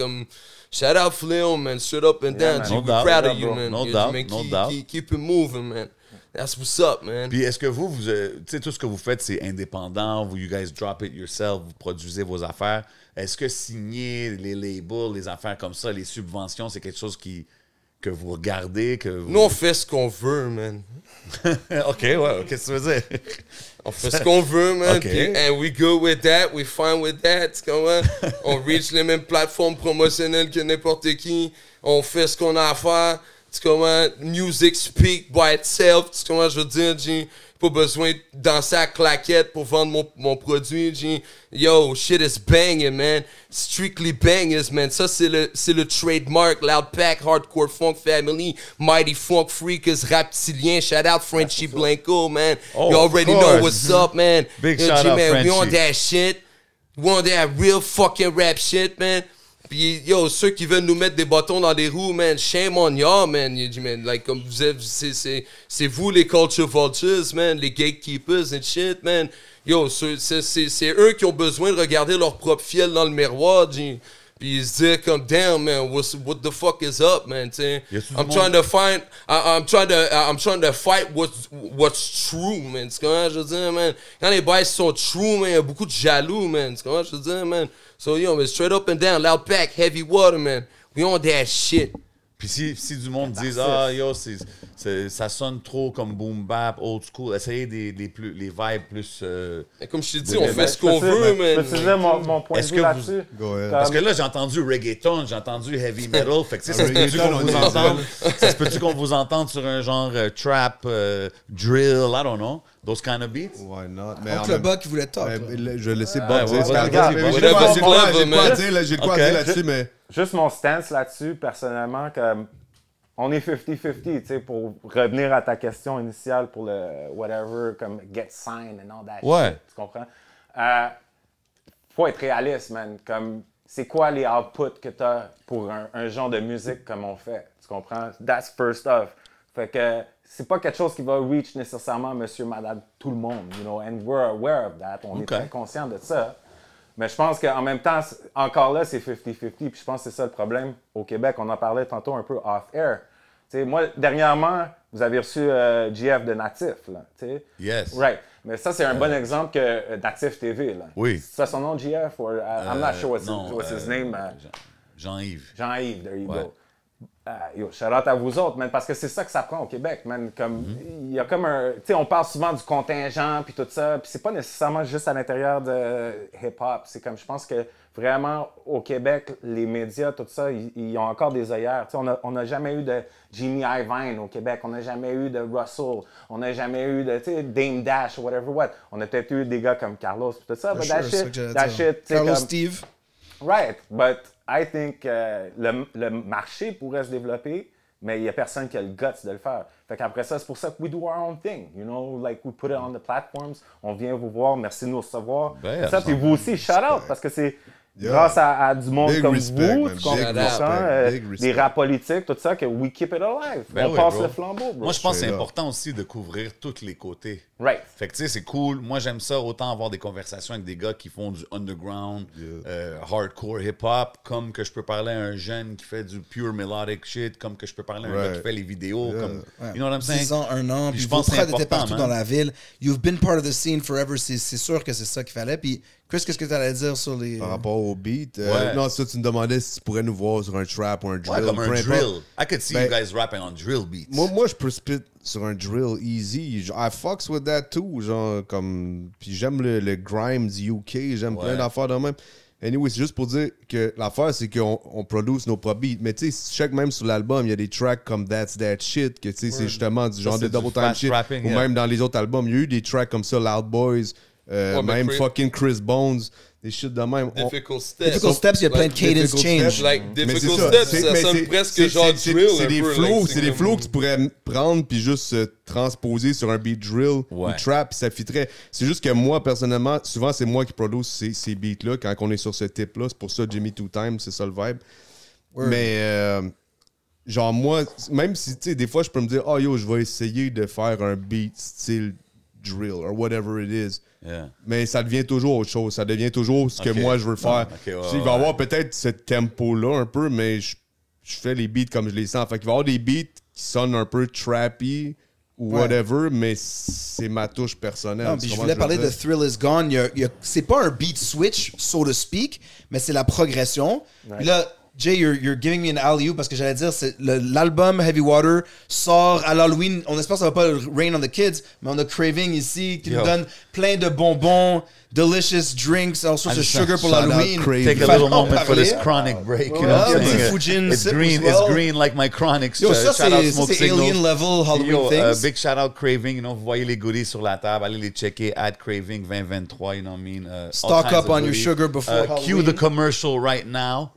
shout out Fléau, man. Straight up and down, man. G. No We're doubt, proud no of you, doubt, man. no Yo, doubt, man, no doubt. keep it moving, man. That's what's up, man. Puis est-ce que vous tu sais, tout ce que vous faites, c'est indépendant, you guys drop it yourself, vous produisez vos affaires. Est-ce que signer les labels, les affaires comme ça, les subventions, c'est quelque chose que vous regardez, que vous... Nous, on fait ce qu'on veut, man. OK, ouais, qu'est-ce que tu veux dire? On fait ce qu'on veut, man. Ok. Puis, and we good with that. We fine with that. Tu comprends? On reach les mêmes plateformes promotionnelles que n'importe qui. On fait ce qu'on a à faire. Tu comprends? Music speak by itself. Tu comprends? Je veux dire, G. Pas besoin de danser à claquette pour vendre mon produit, G. Yo, shit is banging, man. Strictly bangers, man. Ça, c'est le trademark. Loud Pack, Hardcore Funk Family, Mighty Funk Freakers, Raptilien. Shout out Frenchie Blanco, man. Oh, you already of know course. what's up, man. Big Yo, shout G, out man, we on Frenchie. that shit. We on that real fucking rap shit, man. Puis, yo, ceux qui veulent nous mettre des bâtons dans les roues, man, shame on y'all, man. Man, like, comme vous êtes, c'est vous les culture vultures, man, les gatekeepers and shit, man. Yo, c'est eux qui ont besoin de regarder leur propre fiel dans le miroir, G. Puis ils se disent comme, damn, man, what the fuck is up, man, t'sais. I'm trying to fight what's true, man. Tu comprends, je veux dire, man. Quand les boys sont true, man, il y a beaucoup de jaloux, man. Tu comprends, je veux dire, man. So, yo, man, straight up and down, Loud Pack, Heavy Water, man. We on that shit. Puis si du monde dit yo, ça sonne trop comme boom bap, old school, essayez les vibes plus... Et comme je t'ai dit, on fait ce qu'on veut, man. Je peux te dire mon point de Est-ce vue que là-dessus? Parce que là, j'ai entendu reggaeton, j'ai entendu heavy metal. Fait que, tu sais, ça se peut-tu reggaeton, qu'on on vous est entende? Ça se peut-tu qu'on vous entende sur un genre trap, drill, I don't know, those kind of beats? Why not? Mais Donc en le même- Buck, il voulait talk. Ouais, là. je vais laisser ouais, Bob dire ouais, ce qu'il a regarde, dit. mais J'ai whatever de quoi- you j'ai de quoi love, j'ai de quoi man. dire là- j'ai de quoi Ok. dire là-dessus, mais... Juste mon stance là-dessus, personnellement, comme on est 50-50, tu sais, pour revenir à ta question initiale pour le whatever, comme get signed and all that Ouais. shit, tu comprends? Faut être réaliste, man. Comme, c'est quoi les outputs que tu as pour un genre de musique comme on fait? Tu comprends? That's first off. Fait que c'est pas quelque chose qui va reach nécessairement monsieur, madame, tout le monde, you know, and we're aware of that. On est très conscient de ça. Mais je pense qu'en même temps, encore là, c'est 50-50. Puis je pense que c'est ça le problème au Québec. On en parlait tantôt un peu off-air. Tu sais, moi, dernièrement, vous avez reçu GF de Natif, là. Tu sais. Yes. Right. Mais ça, c'est un bon exemple que Natif TV, là. Oui. C'est ça son nom, GF? Or, I'm not sure what's his name. Jean-Yves. Jean-Yves, there you Ouais. go. Yo, shout out à vous autres, man, parce que c'est ça que ça prend au Québec, man. Comme, il y a comme un... Tu sais, on parle souvent du contingent, puis tout ça, puis c'est pas nécessairement juste à l'intérieur de hip-hop. C'est comme, je pense que vraiment, au Québec, les médias, tout ça, ils ont encore des œillères. Tu sais, on n'a jamais eu de Jimmy Iovine au Québec, on n'a jamais eu de Russell, on n'a jamais eu de, tu sais, Dame Dash, ou whatever what. On a peut-être eu des gars comme Carlos, puis tout ça, but that shit, tu sais, Carlos comme... Steve. Right, but I think le marché pourrait se développer, mais il n'y a personne qui a le guts de le faire. Fait qu'après ça, c'est pour ça que we do our own thing, you know, like we put it on the platforms, on vient vous voir, merci de nous recevoir. Ben, ça, puis vous aussi, shout out, parce que c'est Yeah. grâce à du monde Big comme respect, vous, man. tu comprends, Big respect, big des respect. rap politiques, tout ça, que we keep it alive. Ben on oui, passe bro. le flambeau, bro. Moi, je pense que c'est Straight up. important aussi de couvrir tous les côtés. Right. Fait que tu sais, c'est cool. Moi, j'aime ça autant avoir des conversations avec des gars qui font du underground, hardcore hip-hop, comme que je peux parler à un jeune qui fait du pure melodic shit, comme que je peux parler à un gars Right. qui fait les vidéos, Yeah. comme... You know what I'm saying? 10 ans, 1 an, Puis puis je vos pense que c'est prod étaient important, partout man. dans la ville. You've been part of the scene forever, c'est sûr que c'est ça qu'il fallait. Puis Chris, qu'est-ce que tu allais dire sur les... Par rapport au beat, Ouais. non, ça, tu me demandais si tu pourrais nous voir sur un trap ou un drill. Ouais, comme peu un importe. drill. I could see Ben, you guys rapping on drill beats. Moi, je peux spit sur un drill easy. I fucks with that too. Genre, comme. Puis j'aime le Grimes UK, j'aime plein d'affaires de même. Anyway, c'est juste pour dire que l'affaire, c'est qu'on produce nos propres beats. Mais tu sais, chaque même sur l'album, il y a des tracks comme That's That Shit, que tu sais, c'est justement du genre de double time shit. Rapping, ou même dans les autres albums, il y a eu des tracks comme ça, Loud Boys, même fucking Chris Bones, des shit de même. Difficult Steps. Difficult Steps, il y a plein de cadence change. Like, Difficult Steps, ça sonne presque genre drill. C'est des flows, c'est des flows que tu pourrais prendre puis juste transposer sur un beat drill ou trap, puis ça fitterait. C'est juste que moi, personnellement, souvent, c'est moi qui produce ces beats-là quand on est sur ce type-là. C'est pour ça Jimmy Two Time, c'est ça le vibe. Mais, genre, moi, même si, tu sais, des fois, je peux me dire, oh yo, je vais essayer de faire un beat style drill or whatever it is. Yeah. Mais ça devient toujours autre chose. Ça devient toujours ce que moi je veux faire. Il va y avoir peut-être ce tempo-là un peu, mais je fais les beats comme je les sens. Fait qu'il va y avoir des beats qui sonnent un peu trappy ou whatever, mais c'est ma touche personnelle. Non, je voulais parler de Thrill Is Gone. C'est pas un beat switch, so to speak, mais c'est la progression. Puis là, Jay, you're giving me an alley-oop parce que j'allais dire, l'album Heavy Water sort à l'Halloween. On espère que ça va pas rain on the kids, mais on a Craving ici qui nous donne plein de bonbons, delicious drinks, all sorts of sugar pour l'Halloween. Take a little moment for this chronic break. You know what I'm saying? It's green like my chronic. Yo, ça, shout out Smoke c'est Signals. alien level Halloween things. Big shout out Craving. You know, vous voyez les goodies sur la table. Allez les checker. Add Craving 2023. You know what I mean? Stock up on your sugar before Halloween. Cue the commercial right now.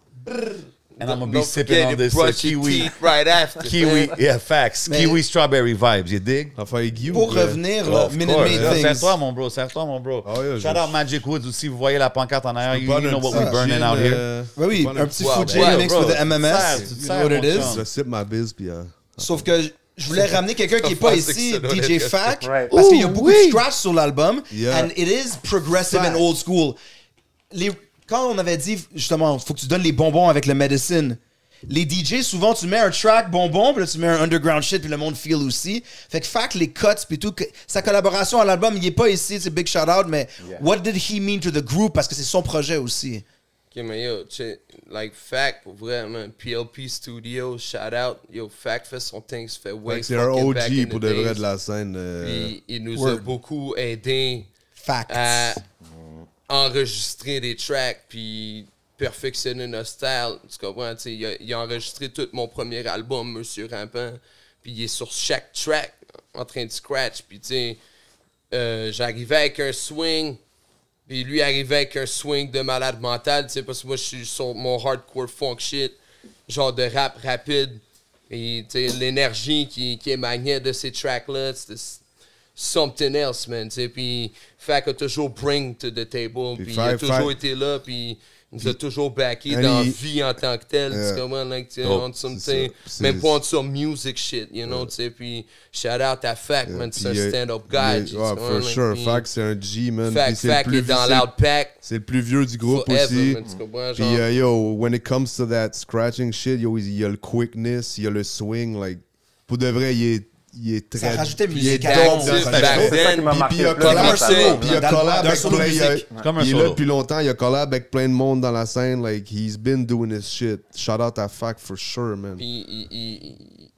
And I'm going to be sipping on this kiwi. Right after. Kiwi, yeah, facts. Mais, kiwi strawberry vibes, you dig? Enfin, aiguille. Pour revenir, là, Minute Maid Things. Serre-toi, mon bro, serre-toi, mon bro. Oh, yeah, Shout out Magic Woods aussi, vous voyez la pancarte en arrière. You know what we're burning out here. Oui, un petit Fujin mixed with the MMS. You know what it is? Je sip ma bise, puis... Sauf que je voulais ramener quelqu'un qui n'est pas ici, DJ Fac, parce qu'il y a beaucoup de scratch sur l'album, and it is progressive and old school. Quand on avait dit, justement, faut que tu donnes les bonbons avec le medicine, les DJ, souvent, tu mets un track bonbon, puis là, tu mets un underground shit, puis le monde feel aussi. Fait que Fac, les cuts, puis tout, sa collaboration à l'album, il est pas ici, c'est big shout out, mais what did he mean to the group? Parce que c'est son projet aussi. Ok, mais yo, like Fac, pour vraiment, PLP Studio, shout out. Yo, Fac fait son thing, ça fait way c'est un OG pour de vrai de la scène. Puis il nous a beaucoup aidé à enregistrer des tracks, puis perfectionner notre style. Tu comprends? Il a enregistré tout mon premier album, Monsieur Rampant, puis il est sur chaque track en train de scratch. Puis tu sais, j'arrivais avec un swing, puis lui arrivait avec un swing de malade mental, tu sais, parce que moi je suis sur mon hardcore funk shit, genre de rap rapide. Et tu sais, l'énergie qui émanait de ces tracks-là, c'était something else, man. Puis Fac a toujours bring to the table, puis il a toujours été là, puis il nous a toujours backé dans la vie en tant que tel. Tu comprends? Like, même pas sur music shit, you know? Puis shout out à Fac, man. C'est un stand-up guy. For sure. Fac, c'est un G, man. Fac est dans Loud Pack. C'est le plus vieux du groupe aussi. Puis yo, when it comes to that scratching shit, yo, il y a le quickness, il y a le swing. Like, pour de vrai, il est très... Ça rajoutait musicalement. Puis il a collab avec plein... Il est là depuis longtemps, il a collab avec plein de monde dans la scène. Like, he's been doing this shit. Shout out à Fac for sure, man. Puis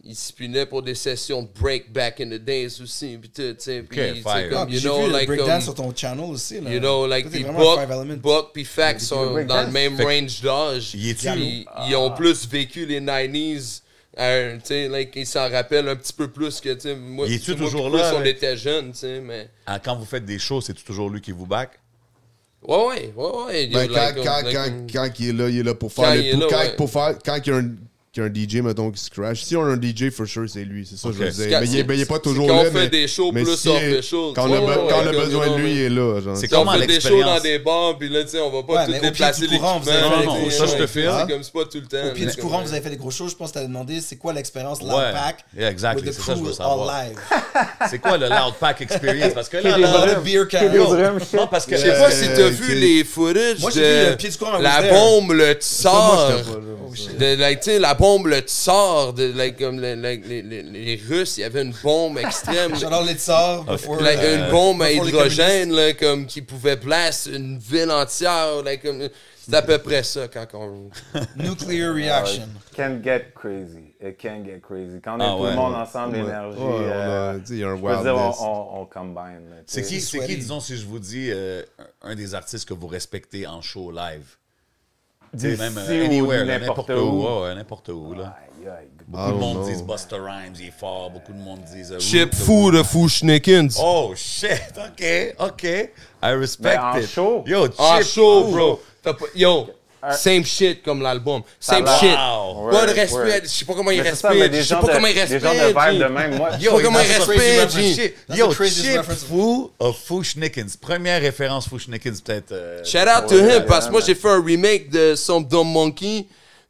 il se punait pour des sessions de break back in the days aussi. Puis tout, tu sais. Puis comme, you know, like... breakdance sur ton channel aussi, là. You know, like, puis Buck puis Fac sont dans le même range d'âge. Ils ont plus vécu les 90s. Tu sais, like, il s'en rappelle un petit peu plus que, tu sais, moi, toujours plus là, on était jeunes, tu sais, mais... Quand vous faites des shows, c'est toujours lui qui vous back? Ouais. Ben, quand il est là pour faire... Quand il y a un DJ, mettons, qui se crash. Si on a un DJ, for sure, c'est lui. C'est ça que je veux dire. Mais il n'est pas toujours là. Quand on fait des shows plus official. Quand on a besoin de lui, il est là. C'est comme on fait des shows dans des bars, puis là, tu sais, on va pas tout déplacer l'équipement. Non, ça, je te file. C'est comme c'est pas tout le temps. Au pied du courant, vous avez fait des gros shows. Je pense que tu as demandé, c'est quoi l'expérience Loud Pack? Exactement, c'est ça que je veux savoir. Live. C'est quoi le Loud Pack experience? Parce que là, non, parce que je sais pas si t'as vu les footage de la bombe le tsar. La bombe le tsar, comme les Russes, il y avait une bombe extrême. J'adore les tsars. Une bombe à hydrogène là, comme, qui pouvait blast une ville entière. C'est à peu près ça quand on... Nuclear reaction. It can get crazy. It can get crazy. Quand on est tout le monde ensemble, l'énergie, il y a un wildness. On combine. C'est qui, disons, si je vous dis, un des artistes que vous respectez en show live? Tu sais, même D'ici ou anywhere, là, n'importe n'importe où. où. Ouais, n'importe où, là. Aïe, aïe. Beaucoup de monde disent Busta Rhymes, il est fort. Beaucoup de monde disent... Chip fou de Fushnikins. Oh, shit. OK. I respect Mais en it. show. Yo, Chip En show, fou. bro. Yo, same shit comme l'album. Same va. shit. Wow. Pas de Ouais, respect. ouais. Je sais pas comment il Mais c'est ça, respecte. mais Je sais pas comment il des gens respecte. de vibe G. de même. Moi, Yo, comment il that's a respecte, crazy G. shit. That's Yo, the craziest Chip reference. fou of Fushnikins. Première référence Fushnikins, peut-être. Shout out to him, parce que moi, j'ai fait un remake de Some Dumb Monkey,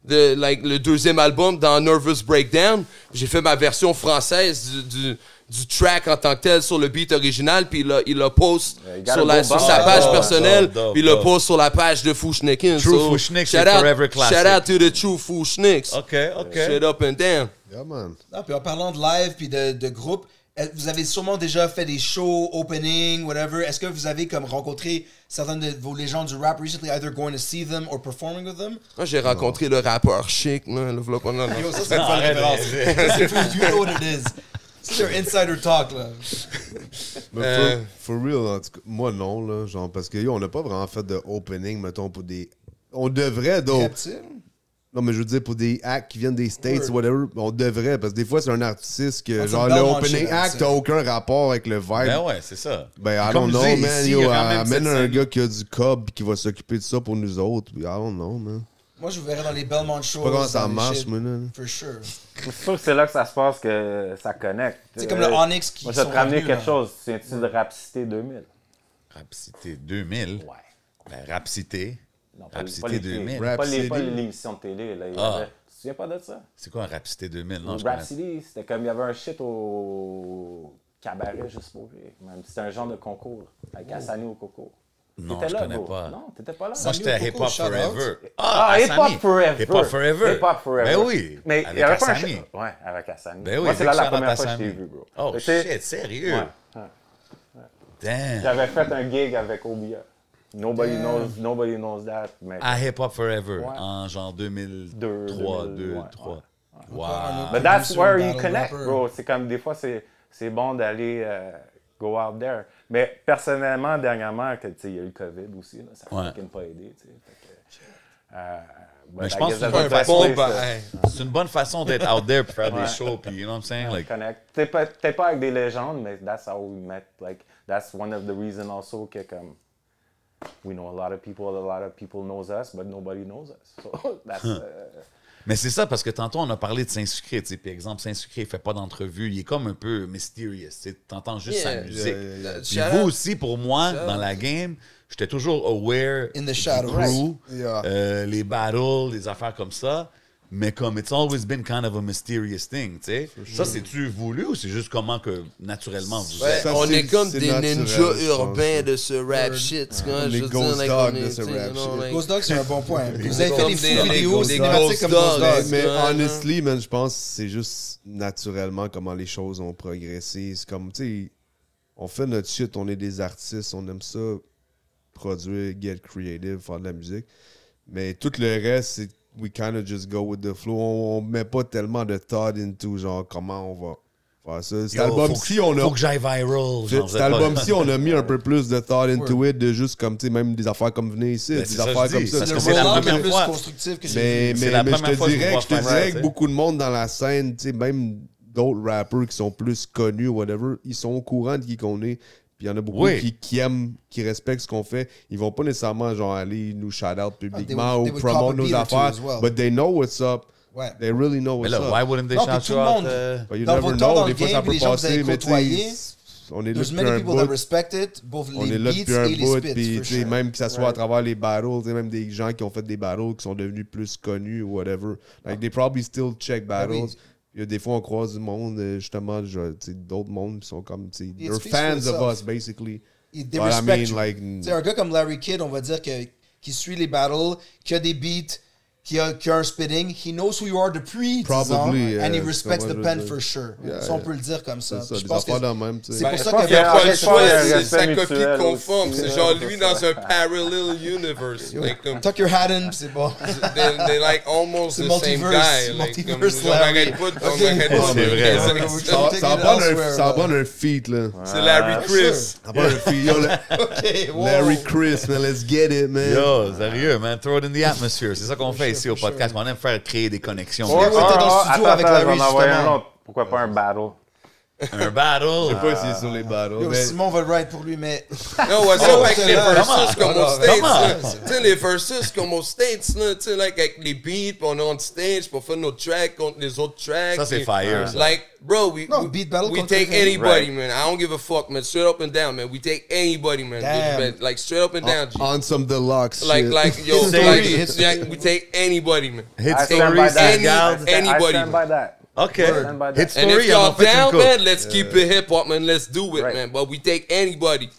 le deuxième album dans Nervous Breakdown. J'ai fait ma version française du track en tant que tel sur le beat original, puis il le post sur sa page personnelle, puis il le post sur la page de Fushnikins. True Fushniks, shout c'est forever classic. Shout out to the true Fushniks. OK. Straight up and down. Yeah, man. Non, puis en parlant de live puis de groupe, vous avez sûrement déjà fait des shows, opening, whatever. Est-ce que vous avez comme rencontré certaines de vos légendes du rap recently, either going to see them or performing with them? Moi, j'ai rencontré le rappeur Chic, là, le vlog qu'on a. Yo, ça c'est une bonne référence. C'est fou, you know what it is. C'est leur insider talk, là. Mais for real, en tout cas, moi non, là, genre, parce que yo, on n'a pas vraiment fait de opening, mettons, pour des... On devrait, donc... Reptile? Non, mais je veux dire, pour des acts qui viennent des States, whatever, on devrait, parce que des fois, c'est un artiste que, Ah, genre, c'est le Belmont opening shit, act ça. n'a aucun rapport avec le vibe. Ben ouais, c'est ça. Ben, I Comme don't je know, dis, man. ici, Yo, il y a quand même amène cette un scène. gars qui a du cob pis qui va s'occuper de ça pour nous autres. I don't know, man. Moi, je vous verrai dans les Belmont shows. Je sais pas comment ça dans les marche, shit. moi, là. For sure. C'est sûr que c'est là que ça se passe que ça connecte. C'est comme le Onyx qui Moi, je vais sont te ramener revenus, quelque là. chose. Tu viens-tu de Rap Cité 2000? Rap Cité 2000. Ouais. Ben, Rap Cité. Non, Rap pas Cité les 2000. Rap Pas City. l'émission de télé. Là. Ah. Tu te souviens pas de ça? C'est quoi un Rap Cité 2000? Non, je Rap connais. City, c'était comme il y avait un shit au cabaret juste pour rire. Même. C'était un genre de concours avec Hassani au concours. Non, T'étais je là, connais bro. pas. Non, t'étais pas là. Moi, j'étais à Hip Hop shout out. Forever. Hip Hop Hassani. Forever. Hip Hop Forever. Hip Hop Forever. Ben oui. Mais il avec y avait pas un Hassani. shit. Ouais, avec Hassani. Ben oui, Moi, c'est big là la shout out première fois que je Hassani. t'ai vu, bro. Oh Tu sais, shit, sérieux? ouais. Damn. J'avais fait un gig avec Obia. Nobody knows that. Mais À Hip Hop Forever, Ouais. en genre 2003, 2003. Wow. But that's Producer, where you battle connect, rapper. bro. C'est comme des fois, c'est bon d'aller go out there. Mais personnellement, dernièrement, il y a eu le COVID aussi. Là, ça n'a Ouais. fucking pas aidé. Tu sais. Fait que, Mais je pense que c'est that's une the best bon, place, C'est une bonne façon d'être out there pour faire des Ouais. shows, puis you know what I'm saying? Like, connect. Peut-être pas avec des légendes, mais that's how we met. Like, that's one of the reasons also que comme we know a lot of people knows us, but nobody knows us. So that's mais c'est ça, parce que tantôt, on a parlé de Saint-Sucré. Tu sais, puis exemple, Saint-Sucré, il fait pas d'entrevue. Il est comme un peu mysterious. Tu entends juste sa musique. Puis Shout vous out. aussi, pour moi, dans la game, j'étais toujours aware In the du shadows. crew, Yeah. les battles, les affaires comme ça. Mais comme it's always been kind of a mysterious thing, tu sais. Ça, c'est-tu voulu ou c'est juste comment que naturellement vous Ouais, êtes? Ça, on c'est- est comme c'est des naturel, ninjas je pense. urbains de ce rap shit. Tu vois, Les je veux Ghost dire, like, Dog on de est, ce tu sais, rap you know, shit. like- Ghost Dog, c'est un bon point. Vous avez fait Comme des des vidéos Ghost cinématiques comme Dog, Ghost là. Dog. Mais Ouais, honestly, man, je pense que c'est juste naturellement comment les choses ont progressé. C'est comme, tu sais, on fait notre shit, on est des artistes, on aime ça, produire, get creative, faire de la musique. Mais tout le reste, c'est we kind of just go with the flow. On met pas tellement de thought into, genre, comment on va faire ça. Cet Yo, album-ci, on faut a... que j'aille viral. genre, vous Cet êtes pas- album-ci, on a mis un peu plus de thought into it, de juste comme, tu sais, même des affaires comme venir ici, Ben, des c'est ça que affaires je comme dis, ça. parce Le que c'est la rollout première est plus fois. constructif que Mais, c'est C'est la mais première fois que je je vois te faire ça, dirais tu que sais. beaucoup de monde dans la scène, tu sais, même d'autres rappers qui sont plus connus, whatever, ils sont au courant de qui qu'on est. Puis il y en a beaucoup Oui. qui aiment, qui respectent ce qu'on fait. Ils vont pas nécessairement genre aller nous shout-out publiquement they ou would promote cop a nos beat or two affaires. as well. But they know what's up. Ouais. They really know Mais what's là, up. why wouldn't they Non, puis shout tout you le out? monde. But you Dans never votre temps, know. dans Des le fois, ça game, peut les gens que vous passer, avez mais tu côtoyés, sais, on est là there's depuis many un people that bout. respect it, both On les est là beats depuis un et les bout, spits, puis for tu sais, sure. même que ça soit à travers les battles, tu sais, même des gens qui ont fait des battles qui sont devenus plus connus ou whatever. Like, they probably still check battles. oui. Il y a des fois, on croise du monde, justement, tu sais, d'autres mondes qui sont comme, tu sais, It they're speaks for fans of itself. us, basically. They But I respect mean, you. like, Tu sais, un gars comme Larry Kidd, on va dire qui suit les battles, qui a des beats, qui a un spitting, he knows who you are depuis 10 ans, Probably, and he respects the comment je veux pen dire. for sure. Yeah, Ça, on yeah. peut le dire comme ça. C'est ça, Je des pense que affaires dans le même, tu sais. c'est pour Ben, ça je pense que qu'il y a pas le je choix, pense qu'il y a un c'est respect sa copie mutuel conforme. aussi. C'est genre lui dans un parallel universe. Like, comme, tuck your hat in, c'est bon. they're like almost C'est the same multiverse, guy. Like, comme, multiverse on Larry. arrête pas de- on Ok. arrête pas C'est de- vrai. Ça va prendre un feat, là. C'est Larry Chris. Ça va prendre un feat. Yo, OK, wow. Larry Chris, man, let's get it, man. Yo, sérieux, man. Throw it in the atmosphere. C'est ça qu'on fait ici au podcast. On aime faire créer des connexions. Ouais, t'es dans le studio avec Larry, j'en envoie un justement. autre. Pourquoi pas un battle? Un battle. Je sais pas s'il est sur les battles. Yo, mais- Simon va le ride pour lui, mais... Non, what's up avec les Comment? versus comme Comment? aux States, Comment? là. Tu sais, les versus comme aux States, là, tu sais, like, avec les beats, puis on est on stage pour faire nos tracks contre les autres tracks. Ça, c'est puis- fire, ça. Like, bro, we beat battle we contre take quelqu'un. anybody, man. I don't give a fuck, man. Straight up and down, man. We take anybody, man. Damn. Like, straight up and down, G. On some deluxe Like, shit. yo, Hit like, story. like, we take anybody, man. Hit I story, stand by that. Skyguard. Anybody. I stand by that. OK. Stand by that. Hit And story, if on y'all fait une down, coupe. man, let's keep it hip hop, man. Let's do it, Right. man. But we take anybody.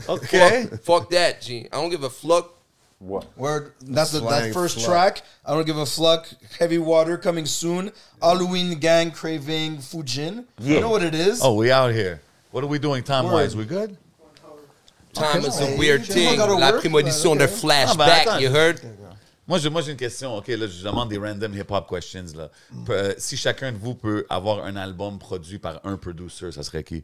OK. Fuck that, G. I don't give a fuck. What? Word, that's that Slang, first fuck. track. I don't give a fuck. Heavy Water coming soon. Halloween Gang Craving Fujin. You know what it is? Oh, we out here. What are we doing time-wise? Word. We good? Time is a Hey, weird you thing. gotta La work, prémonition but de okay. flashback, attends. you heard? Moi, j'ai une question. OK, là, je demande des random hip-hop questions. Là. Si chacun de vous peut avoir un album produit par un producer, ça serait qui?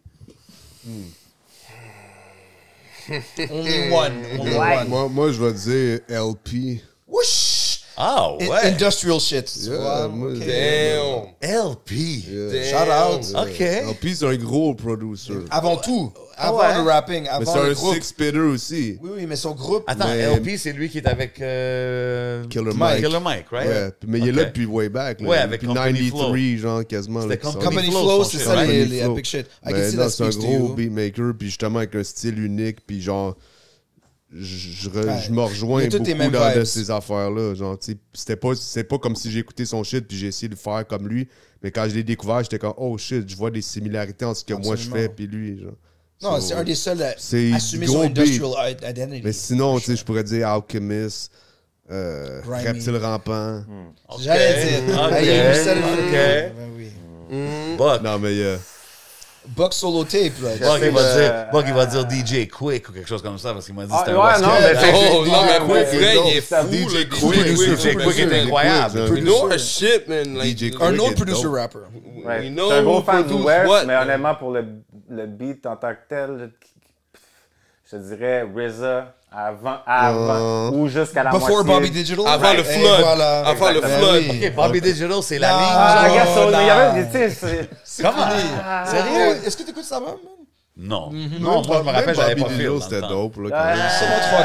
Only one. Only one. Moi, je vais dire LP. Whoosh! Ah, ouais. Industrial shit. tu Yeah, vois? moi, Ok. Damn. LP. Shout out. OK. LP, c'est un gros producer. Avant tout. Avant ouais. le rapping. Mais Avant c'est le un groupe. six-spitter aussi. Oui, oui, mais son groupe. Attends, Mais- LP, c'est lui qui est avec... Killer Mike. Killer Mike, right? Ouais, mais il est là Ok. depuis way back. Là. Ouais, avec depuis Company 93, genre, quasiment. C'était là, qui sort. Company Company Flow, Flow, son c'est shit, ça right? les Company Flow. epic shit. I Mais can see non, that c'est un speaks to gros you. beatmaker, puis justement avec un style unique, puis genre, je Ouais. me rejoins Il y a toutes les beaucoup mêmes dans de vibes. ces affaires-là. Genre, tu sais, c'est pas comme si j'ai écouté son shit, puis j'ai essayé de faire comme lui, mais quand je l'ai découvert, j'étais comme, oh shit, je vois des similarités entre ce que moi je Absolument. fais, puis lui. Genre. Non, So, c'est un des seuls à c'est assumer gros son beat. industrial identity. Mais sinon, tu sais, je pourrais dire Alchemist, Grimy. Reptile Rampant. J'allais dire. Ok. Hey, you said it. Ok. Ben oui. Buck. Non, mais Buck solo tape, là. Buck, il va dire DJ Quick ou quelque chose comme ça parce qu'il m'a dit Ah, c'était ouais, un non, West mais Coast. Oh, non, mais pour Quick, vrai, donc, il est fou, DJ le Quick, DJ Quick est incroyable. We know our shit, man. Like, DJ Quick. Un autre est producer dope. rapper. Ouais. We Je know suis un gros who fan du produce West, what, mais man. honnêtement, pour le beat en tant que tel, je te dirais RZA avant ou jusqu'à la Before moitié. Bobby Digital. Avant le Et flood. voilà. Avant le Exactement. flood. Ben oui. OK, Bobby Digital, c'est la Ah, ligne. I guess so. Oh, Mais il y avait, tu sais, Comment? Oh, Sérieux? Est-ce que t'écoutes ça, man? Non. Même Non, moi, je me rappelle, j'avais Bobby pas Digital, fait. c'était dope. Là, quand Ah, même. C'est mon 3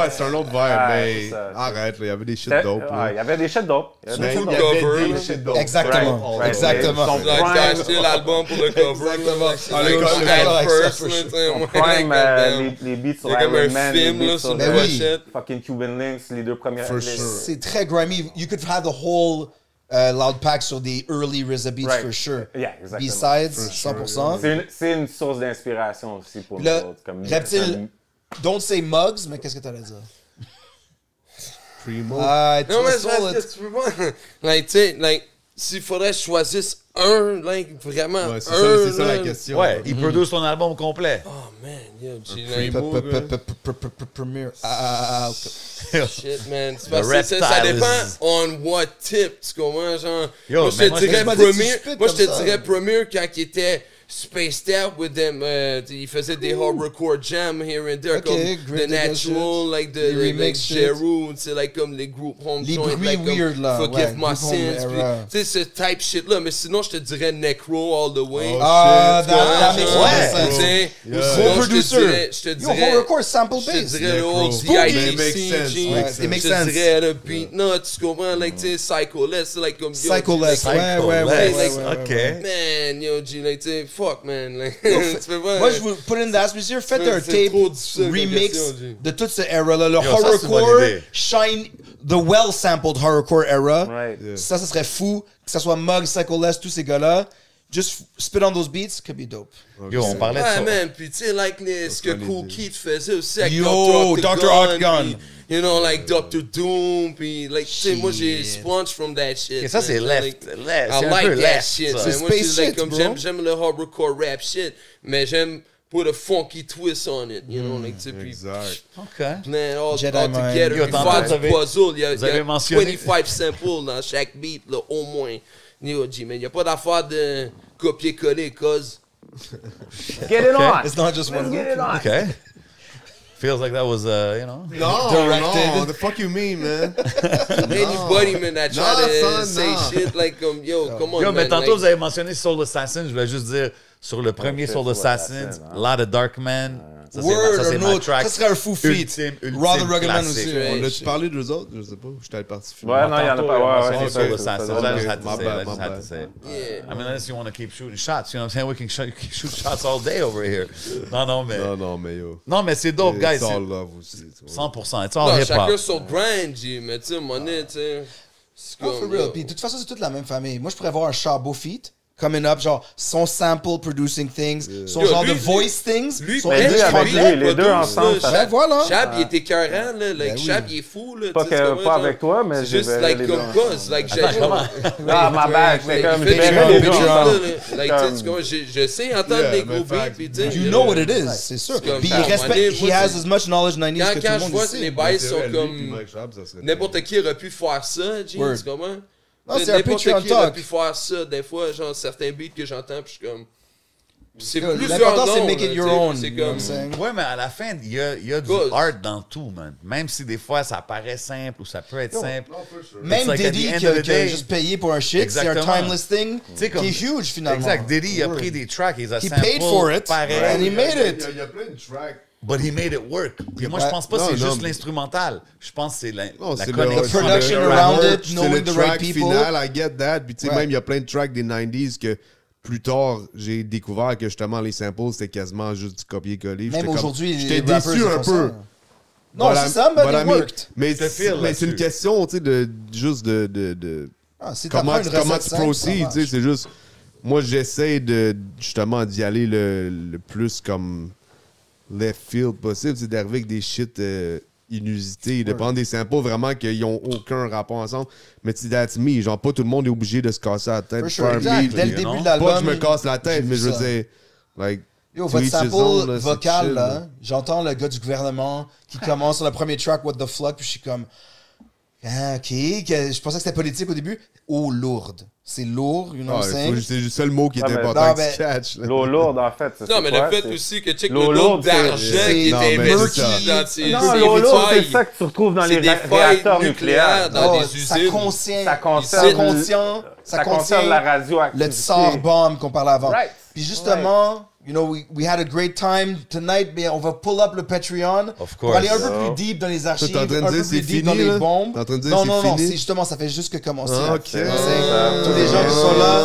tracks. C'est un autre vibe, Ah, mais c'est ça. arrête, là, il y avait des shit Ouais, dope. là. il y avait des shit dope. Il y avait des Mais shit il y dope. avait cover, des là. shit dope. Exactement. Right. Exactement. Son Like, prime- t'as acheté l'album pour le cover. Exactement. Like, Ah, like, le comme cover, that like, first, ça, for là, sure. tu sais, Son ouais, prime, goddamn. les beats sur Il y a comme Iron un Man, les film, beats là, sur sur Ben le oui. pochette. fucking Cuban Links, les deux premières. For les- sure. C'est très grimy. You could have the whole loud pack sur des early RZA beats Right. for sure. Yeah, exactement. Besides, 100%. C'est une source d'inspiration aussi pour nous Le autres. Comme reptile, don't say mugs, mais qu'est-ce que t'allais dire? Primo. Ah, tu Non, mais vas c'est parce que tu peux pas. Like, tu sais, like, s'il faudrait que je choisisse un, like, vraiment, Ouais, c'est un. ça la là. question. Ouais, il produit son album au complet. Oh, man, yo, G, Primo. like, Premier. shit, man. C'est parce The que ça reptile dépend is- on what tip, tu comprends, genre. Yo, moi, je mais te moi, dirais je me dis que tu Premier, spits moi, je te comme ça. dirais Premier quand il était spaced out with them, il faisait des hardcore jams here and there, Ok, comme Grit The Digger Natural, shit. like the Les like remix shit. Jeru, tu sais, like comme les group home Les joints, bruits like comme weird, là, Forgive ouais, My group home Sins, puis, era. tu sais, ce type shit là, mais sinon je te dirais Necro all the way. Oh, Ah, shit. that makes Ouais, more tu sense. sais, Yeah. sinon, Gros producer. je te Yo, dirais, horrorcore sample je te bass. dirais le old Necro. Mais DITC, makes sense, G. makes sense. It makes Je sense. te dirais le Beat Nuts, tu comprends, like, tu sais, Psycho-less, like, comme, yo, Psycho-less, like, ouais. OK. Man, yo, G, like, tu sais, fuck, man, like, tu peux pas... Moi, je vous put in the atmosphere, faites C'est un trop tape difficile comme remix question, G. de toute cette era-là. Le ça, c'est une bonne horrorcore, idée. shine, the well-sampled horrorcore era. Right. Ça serait fou. Que ce soit Muggs, Psycho-less, tous ces gars-là. just spit on those beats, could be dope. Yo, on parlait de ça. Ouais, man, puis tu sais, like, ce que Cool Keith faisait aussi avec Yo, Dr. Octagon. puis, you know, like Dr. Doom, puis like, tu sais, moi j'ai sponged from that shit. Okay, ça, c'est man. left. Like, left. I C'est un like peu that left, shit. ça. man. Moi, space c'est like, shit, comme bro. j'aime le hardcore rap shit, mais j'aime put a funky twist on it, you know, like, tu sais, puis Exact. OK. plan all Jedi together, mind. Yo, puis tantôt, faire vous du avez- puzzle, il y a vous avez mentionné- 25 samples dans chaque beat, là, au moins. Yo, G, man, il n'y a pas d'affaire de copier-coller, cause... Get it on! It's not just one Get it on! OK. Feels like that was, you know. No, Directed. no, the fuck you mean, man? Anybody, man, that try Nah, to son, say nah. shit like, yo, come on, Yo, mais man. tantôt, like, vous avez mentionné Soul Assassin. Je voulais juste dire, sur le premier Soul Assassin, hein. Lot of Dark Man. Ça, c'est Word, ça, c'est un ma autre. track. Ça serait un fou feat. Ultime Raw the Rugged Man classique. aussi. On Ouais. a-tu parlé d'eux autres? Je sais pas. J'étais parti Ouais, non, il y en a Tantôt, pas. Ouais, c'est ouais, Soul c'est Assassin. ça. I just Okay, had to my say it. bad, I just my had to bad. say it. yeah. I mean, unless you want to keep shooting shots, you know what I'm saying? We can shoot shots all day over here. Non, mais... Non, mais yo. Non, mais c'est dope, guys. It's c'est all love aussi. tu vois. 100%. It's all Non, hip-hop. chacun son grind, G, mais tu sais, monnaie, tu sais. C'est Oh, for comme, real. yo. Puis de toute façon, c'est toute la même famille. Moi, je pourrais voir un Chabo feat coming up, genre son sample producing things, son Yo, genre lui, de voice things. Lui, son Mais lui, Bench, avec Bench, lui, les deux Produce, ensemble, là, ça fait- Chab- voilà. Chab, il était écœurant, là. Like, Ben oui. Chab, il est fou, là. Pas tu sais, que- c'est comme, pas genre, avec toi, mais c'est j'ai juste, verré like, les comme deux cause. Like, j'ai. Ah, ma bad, c'est comme, Il fait je des verrais les deux gros beats, ensemble. là. Like, tu sais, tu comprends, je sais entendre Yeah, des mais gros beats, facts. puis tu sais. You know what it is, c'est sûr. C'est comme Puis ça. il respecte, Moi, he has c'est- as much knowledge 90s Quand que tout je le monde vois le que les sait. bails C'est sont vrai, lui puis comme. Mike Schaub, ça serait N'importe qui aurait pu faire ça, G, Word. tu comprends? Non, c'est un N'importe Patreon qui aurait talk. pu faire ça. Des fois, genre, certains beats que j'entends, puis je suis comme. C'est Yo, plusieurs l'important, c'est noms, make it là, your tu sais, own, C'est you know what comme. I'm saying? Ouais, mais à la fin, il y a du Cause. art dans tout, man. Même si des fois, ça paraît simple ou ça peut être simple. Même It's like at Diddy the end qui of the a day- juste payé pour un shit, c'est un Exactement. timeless thing sais, comme- qui est huge finalement. Exact. Diddy, il a Word. pris des tracks, il a He sampled paid for it, pareil. and he made it. Il y a plein de tracks. But he made it work. Puis moi, je Ouais. pense pas que Non, c'est non, juste mais- l'instrumental. Je pense que c'est la Non, c'est connexion. The production le around work, it, c'est knowing le the right track people. final, I get that. Puis tu sais, Ouais. même, il y a plein de tracks des 90s que plus tard, j'ai découvert que justement, les samples, c'était quasiment juste du copier-coller. Même J'étais comme- aujourd'hui, j'étais les rappers, déçu ils un font peu. ça. Non, Voilà, c'est ça, mais voilà, it worked. Mais te feel mais c'est une là-dessus. question, tu sais, de juste de Ah, si comment t'apprends une comment recette tu simple, proceeds, ça tu sais, marche. c'est juste moi j'essaie de justement d'y aller le plus comme left field possible, c'est d'arriver avec des shit inusités, de prendre des samples vraiment qui n'ont aucun rapport ensemble. Mais tu sais, that's me, genre pas tout le monde est obligé de se casser la tête For pour sure, faire un exact. beat. Dès le you début know? de Pas que l'album, je me casse la j'ai tête, vu mais je veux ça. dire, like, Yo, to votre each his sample own, là, c'est vocal, chill, là, j'entends le gars du gouvernement qui commence sur le premier track, What the Fuck, puis je suis comme, ah, ok, je pensais que c'était politique au début. Oh, lourde. C'est lourd, you know Ah, what I'm saying? c'est le seul mot qui est Ah, mais- important Non, que tu catches. là. L'eau lourde, en fait. Non, mais le fait c'est- aussi que check L'eau le nombre lourde, c'est- d'argent qui Non, est mais investi c'est dans ces Non, l'eau lourde, c'est failles. ça que tu retrouves dans C'est les des réacteurs failles nucléaires. dans Oh, des ça usines. concerne, Ça concerne, ça concerne la radioactivité. le tsar bomb qu'on parlait avant. Right. Puis justement, you know, we had a great time tonight, mais on va pull up le Patreon Of pour aller un course. peu plus deep dans les archives, T'es en train de un dire peu plus c'est deep fini, dans les là? bombes. T'es en train de dire non, c'est non, non, fini? c'est justement, ça fait juste que commencer. Ah, là. ok. Tu sais, tous les gens qui sont là.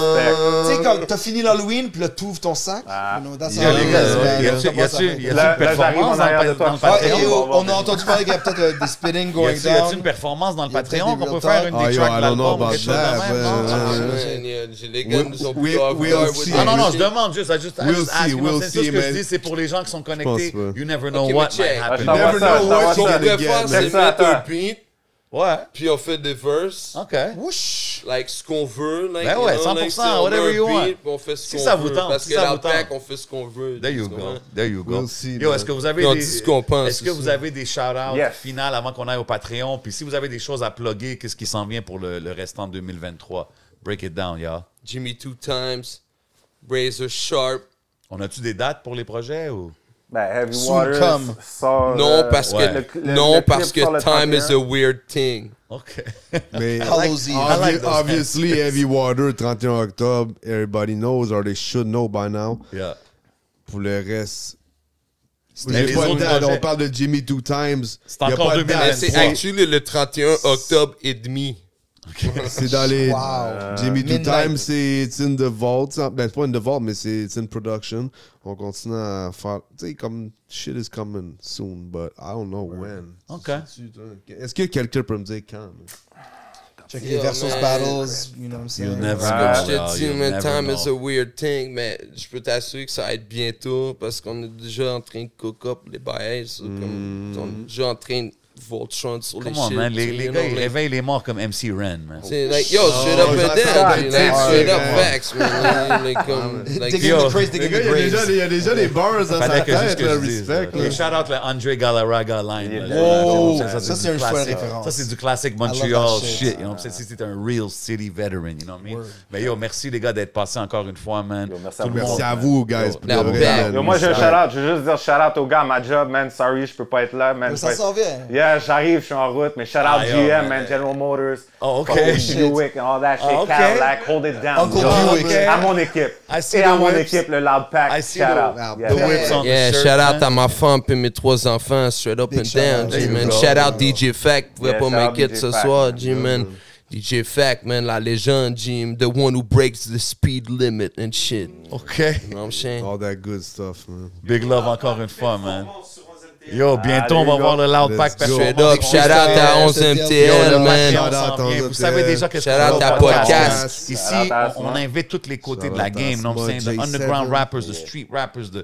Tu sais, quand t'as fini l'Halloween, puis là, t'ouvres ton sac. You know, that's Yo, how les it gars, is, man. y a-tu Comment ça fait? une Là, j'arrive performance en dans arrière de le toi. dans le Ah, et Patreon? oh, on a entendu parler qu'il y a peut-être des spinning Y going a-tu down. une performance dans le Il y a peut-être Patreon des qu'on peut real faire talk. une Ah, des yo, tracks I de don't know l'album ou about quelque chose de that, même, non? man. Les gars nous ont pris off we'll guard see. with Ah non, that non, je shit. demande juste, I just We'll ask, see, you know, we'll c'est tout ce see, que je man. dis, c'est pour les gens qui sont connectés. pense pas. You never know Ok, what mais check. might happen. Je t'envoie Never ça, know je t'envoie what Ce qu'on you're ça. gonna peut faire, get, c'est man. mettre un Attends. beat, Ouais, puis on fait des verses, OK. Whoosh! like ce qu'on veut. Like, Ben you ouais, know, 100%, like, si on whatever met un you want. beat, puis on fait ce Si qu'on ça vous veut. tente, Parce si que ça dans vous le pack, tente. on fait ce qu'on veut. There you tu go. comprends? There you go. We'll see, Yo, man. est-ce que vous avez Puis on des... dit ce qu'on pense Est-ce que aussi. vous avez des shout-outs Yes. finales avant qu'on aille au Patreon? Puis si vous avez des choses à plugger, qu'est-ce qui s'en vient pour le restant de 2023? Break it down, y'all. Jimmy Two Times, Razor Sharp. On a-tu des dates pour les projets ou... Ben, Heavy Soon Waters come. sort... Non, parce ouais. que, le non, clip parce que sort le time is 31. a weird thing. OK. Mais Hallows Eve. I like those obviously, Heavy Water, 31 octobre, everybody knows, or they should know by now. Yeah. Pour le reste, Mais j'ai les pas de autres date. projets- On parle de Jimmy Two Times. C'est Y a encore pas de 2023. date. C'est actually le 31 octobre et demi. C'est dans les. Wow. Jimmy Two Midnight. Times, c'est it's in the vault. Ben, c'est pas in the vault, mais c'est it's in production. On continue à faire. Tu sais, comme shit is coming soon, but I don't know when. OK. Est-ce que quelqu'un peut me dire quand? man? Check les versus battles, you know what I'm saying? You'll never Comme know, je te dog. dis, You'll man, never time is a know. weird thing, mais je peux t'assurer que ça va être bientôt parce qu'on est déjà en train de cook up les bails. Comme, on est déjà en train de Voltron sur les Come on, shit. man. Les you gars, know, ils like- réveillent les morts comme MC Ren, man. C'est like, yo, straight up and down, G, like, straight up facts, man. Like, like, Digging yo. the crates, digging the graves. Il y a déjà des bars dans sa Fallait que juste tête, que le je dise. respect. Et shout out le Andre Galarraga line. Yeah. là. Wow. Ça, Ça, du c'est une chouette classique. référence. Ça, c'est du classique love Montreal that shit. shit. You know what I'm saying? Si c'est un real city veteran, you know what I mean? Mais yo, merci les gars d'être passés encore une fois, man. Yo, merci Tout à le vous. monde, Merci à man. vous, guys. pour Now de vrai, back. man. Yo, moi, je veux juste dire shout-out aux gars à ma job, man. Sorry, je peux pas être là, man. Ça s'en vient. Yeah, j'arrive, je suis en route, mais shout out yo, GM, man. man, General Motors. Oh, OK. Buick and all that shit. Oh, OK. Cadillac, hold it down. Uncle Yo, Buick. OK. À mon équipe. I see Et the à mon whips. équipe, le Loud Pack. I see shout the- out. the Yeah. whips on yeah, the shirt, shout out man. à ma femme puis mes 3 enfants, straight up Big and shout down, out. G, There you man. go. Shout out DJ Fact, pouvait Yeah, pas shout out make it DJ ce Fact, soir, man. G, man. DJ Fact, man, la légende, G, the one who breaks the speed limit and shit. OK. You know what I'm saying? All that good stuff, man. Big love encore une fois, man. Yo, bientôt, on va there you voir go. le Loud Let's Pack go. performance. Straight up, shout out à 11 Yo, MTL, le man. Patreon Shout out s'en vient. à Vous savez déjà qu'est-ce Shout qu'on out va à faire. podcast. Ici, Shout out à on Asma. invite tous les côtés Shout de la out à game. You know what I'm Asma, saying? The J7. underground rappers, the street rappers, the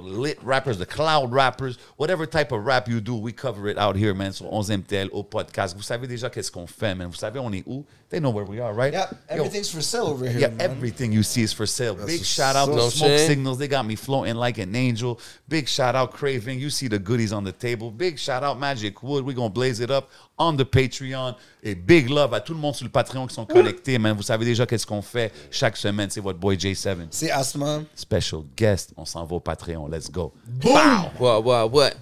lit rappers, the cloud rappers, whatever type of rap you do, we cover it out here, man, sur 11 MTL, au podcast. Vous savez déjà qu'est-ce qu'on fait, man. Vous savez, on est où? They know where we are, right? Yeah, Yo, everything's for sale over here, yeah, man. everything you see is for sale. Big what's shout out up. to No Smoke shame. Signals. They got me floating like an angel. Big shout out Craving. You see the goodies on the table. Big shout out Magic Wood. We're going to blaze it up on the Patreon. Et big love à tout le monde sur le Patreon qui sont connectés, man. Vous savez déjà qu'est-ce qu'on fait chaque semaine. C'est votre boy J7. C'est Asma. Special guest. On s'en va au Patreon. Let's go. What?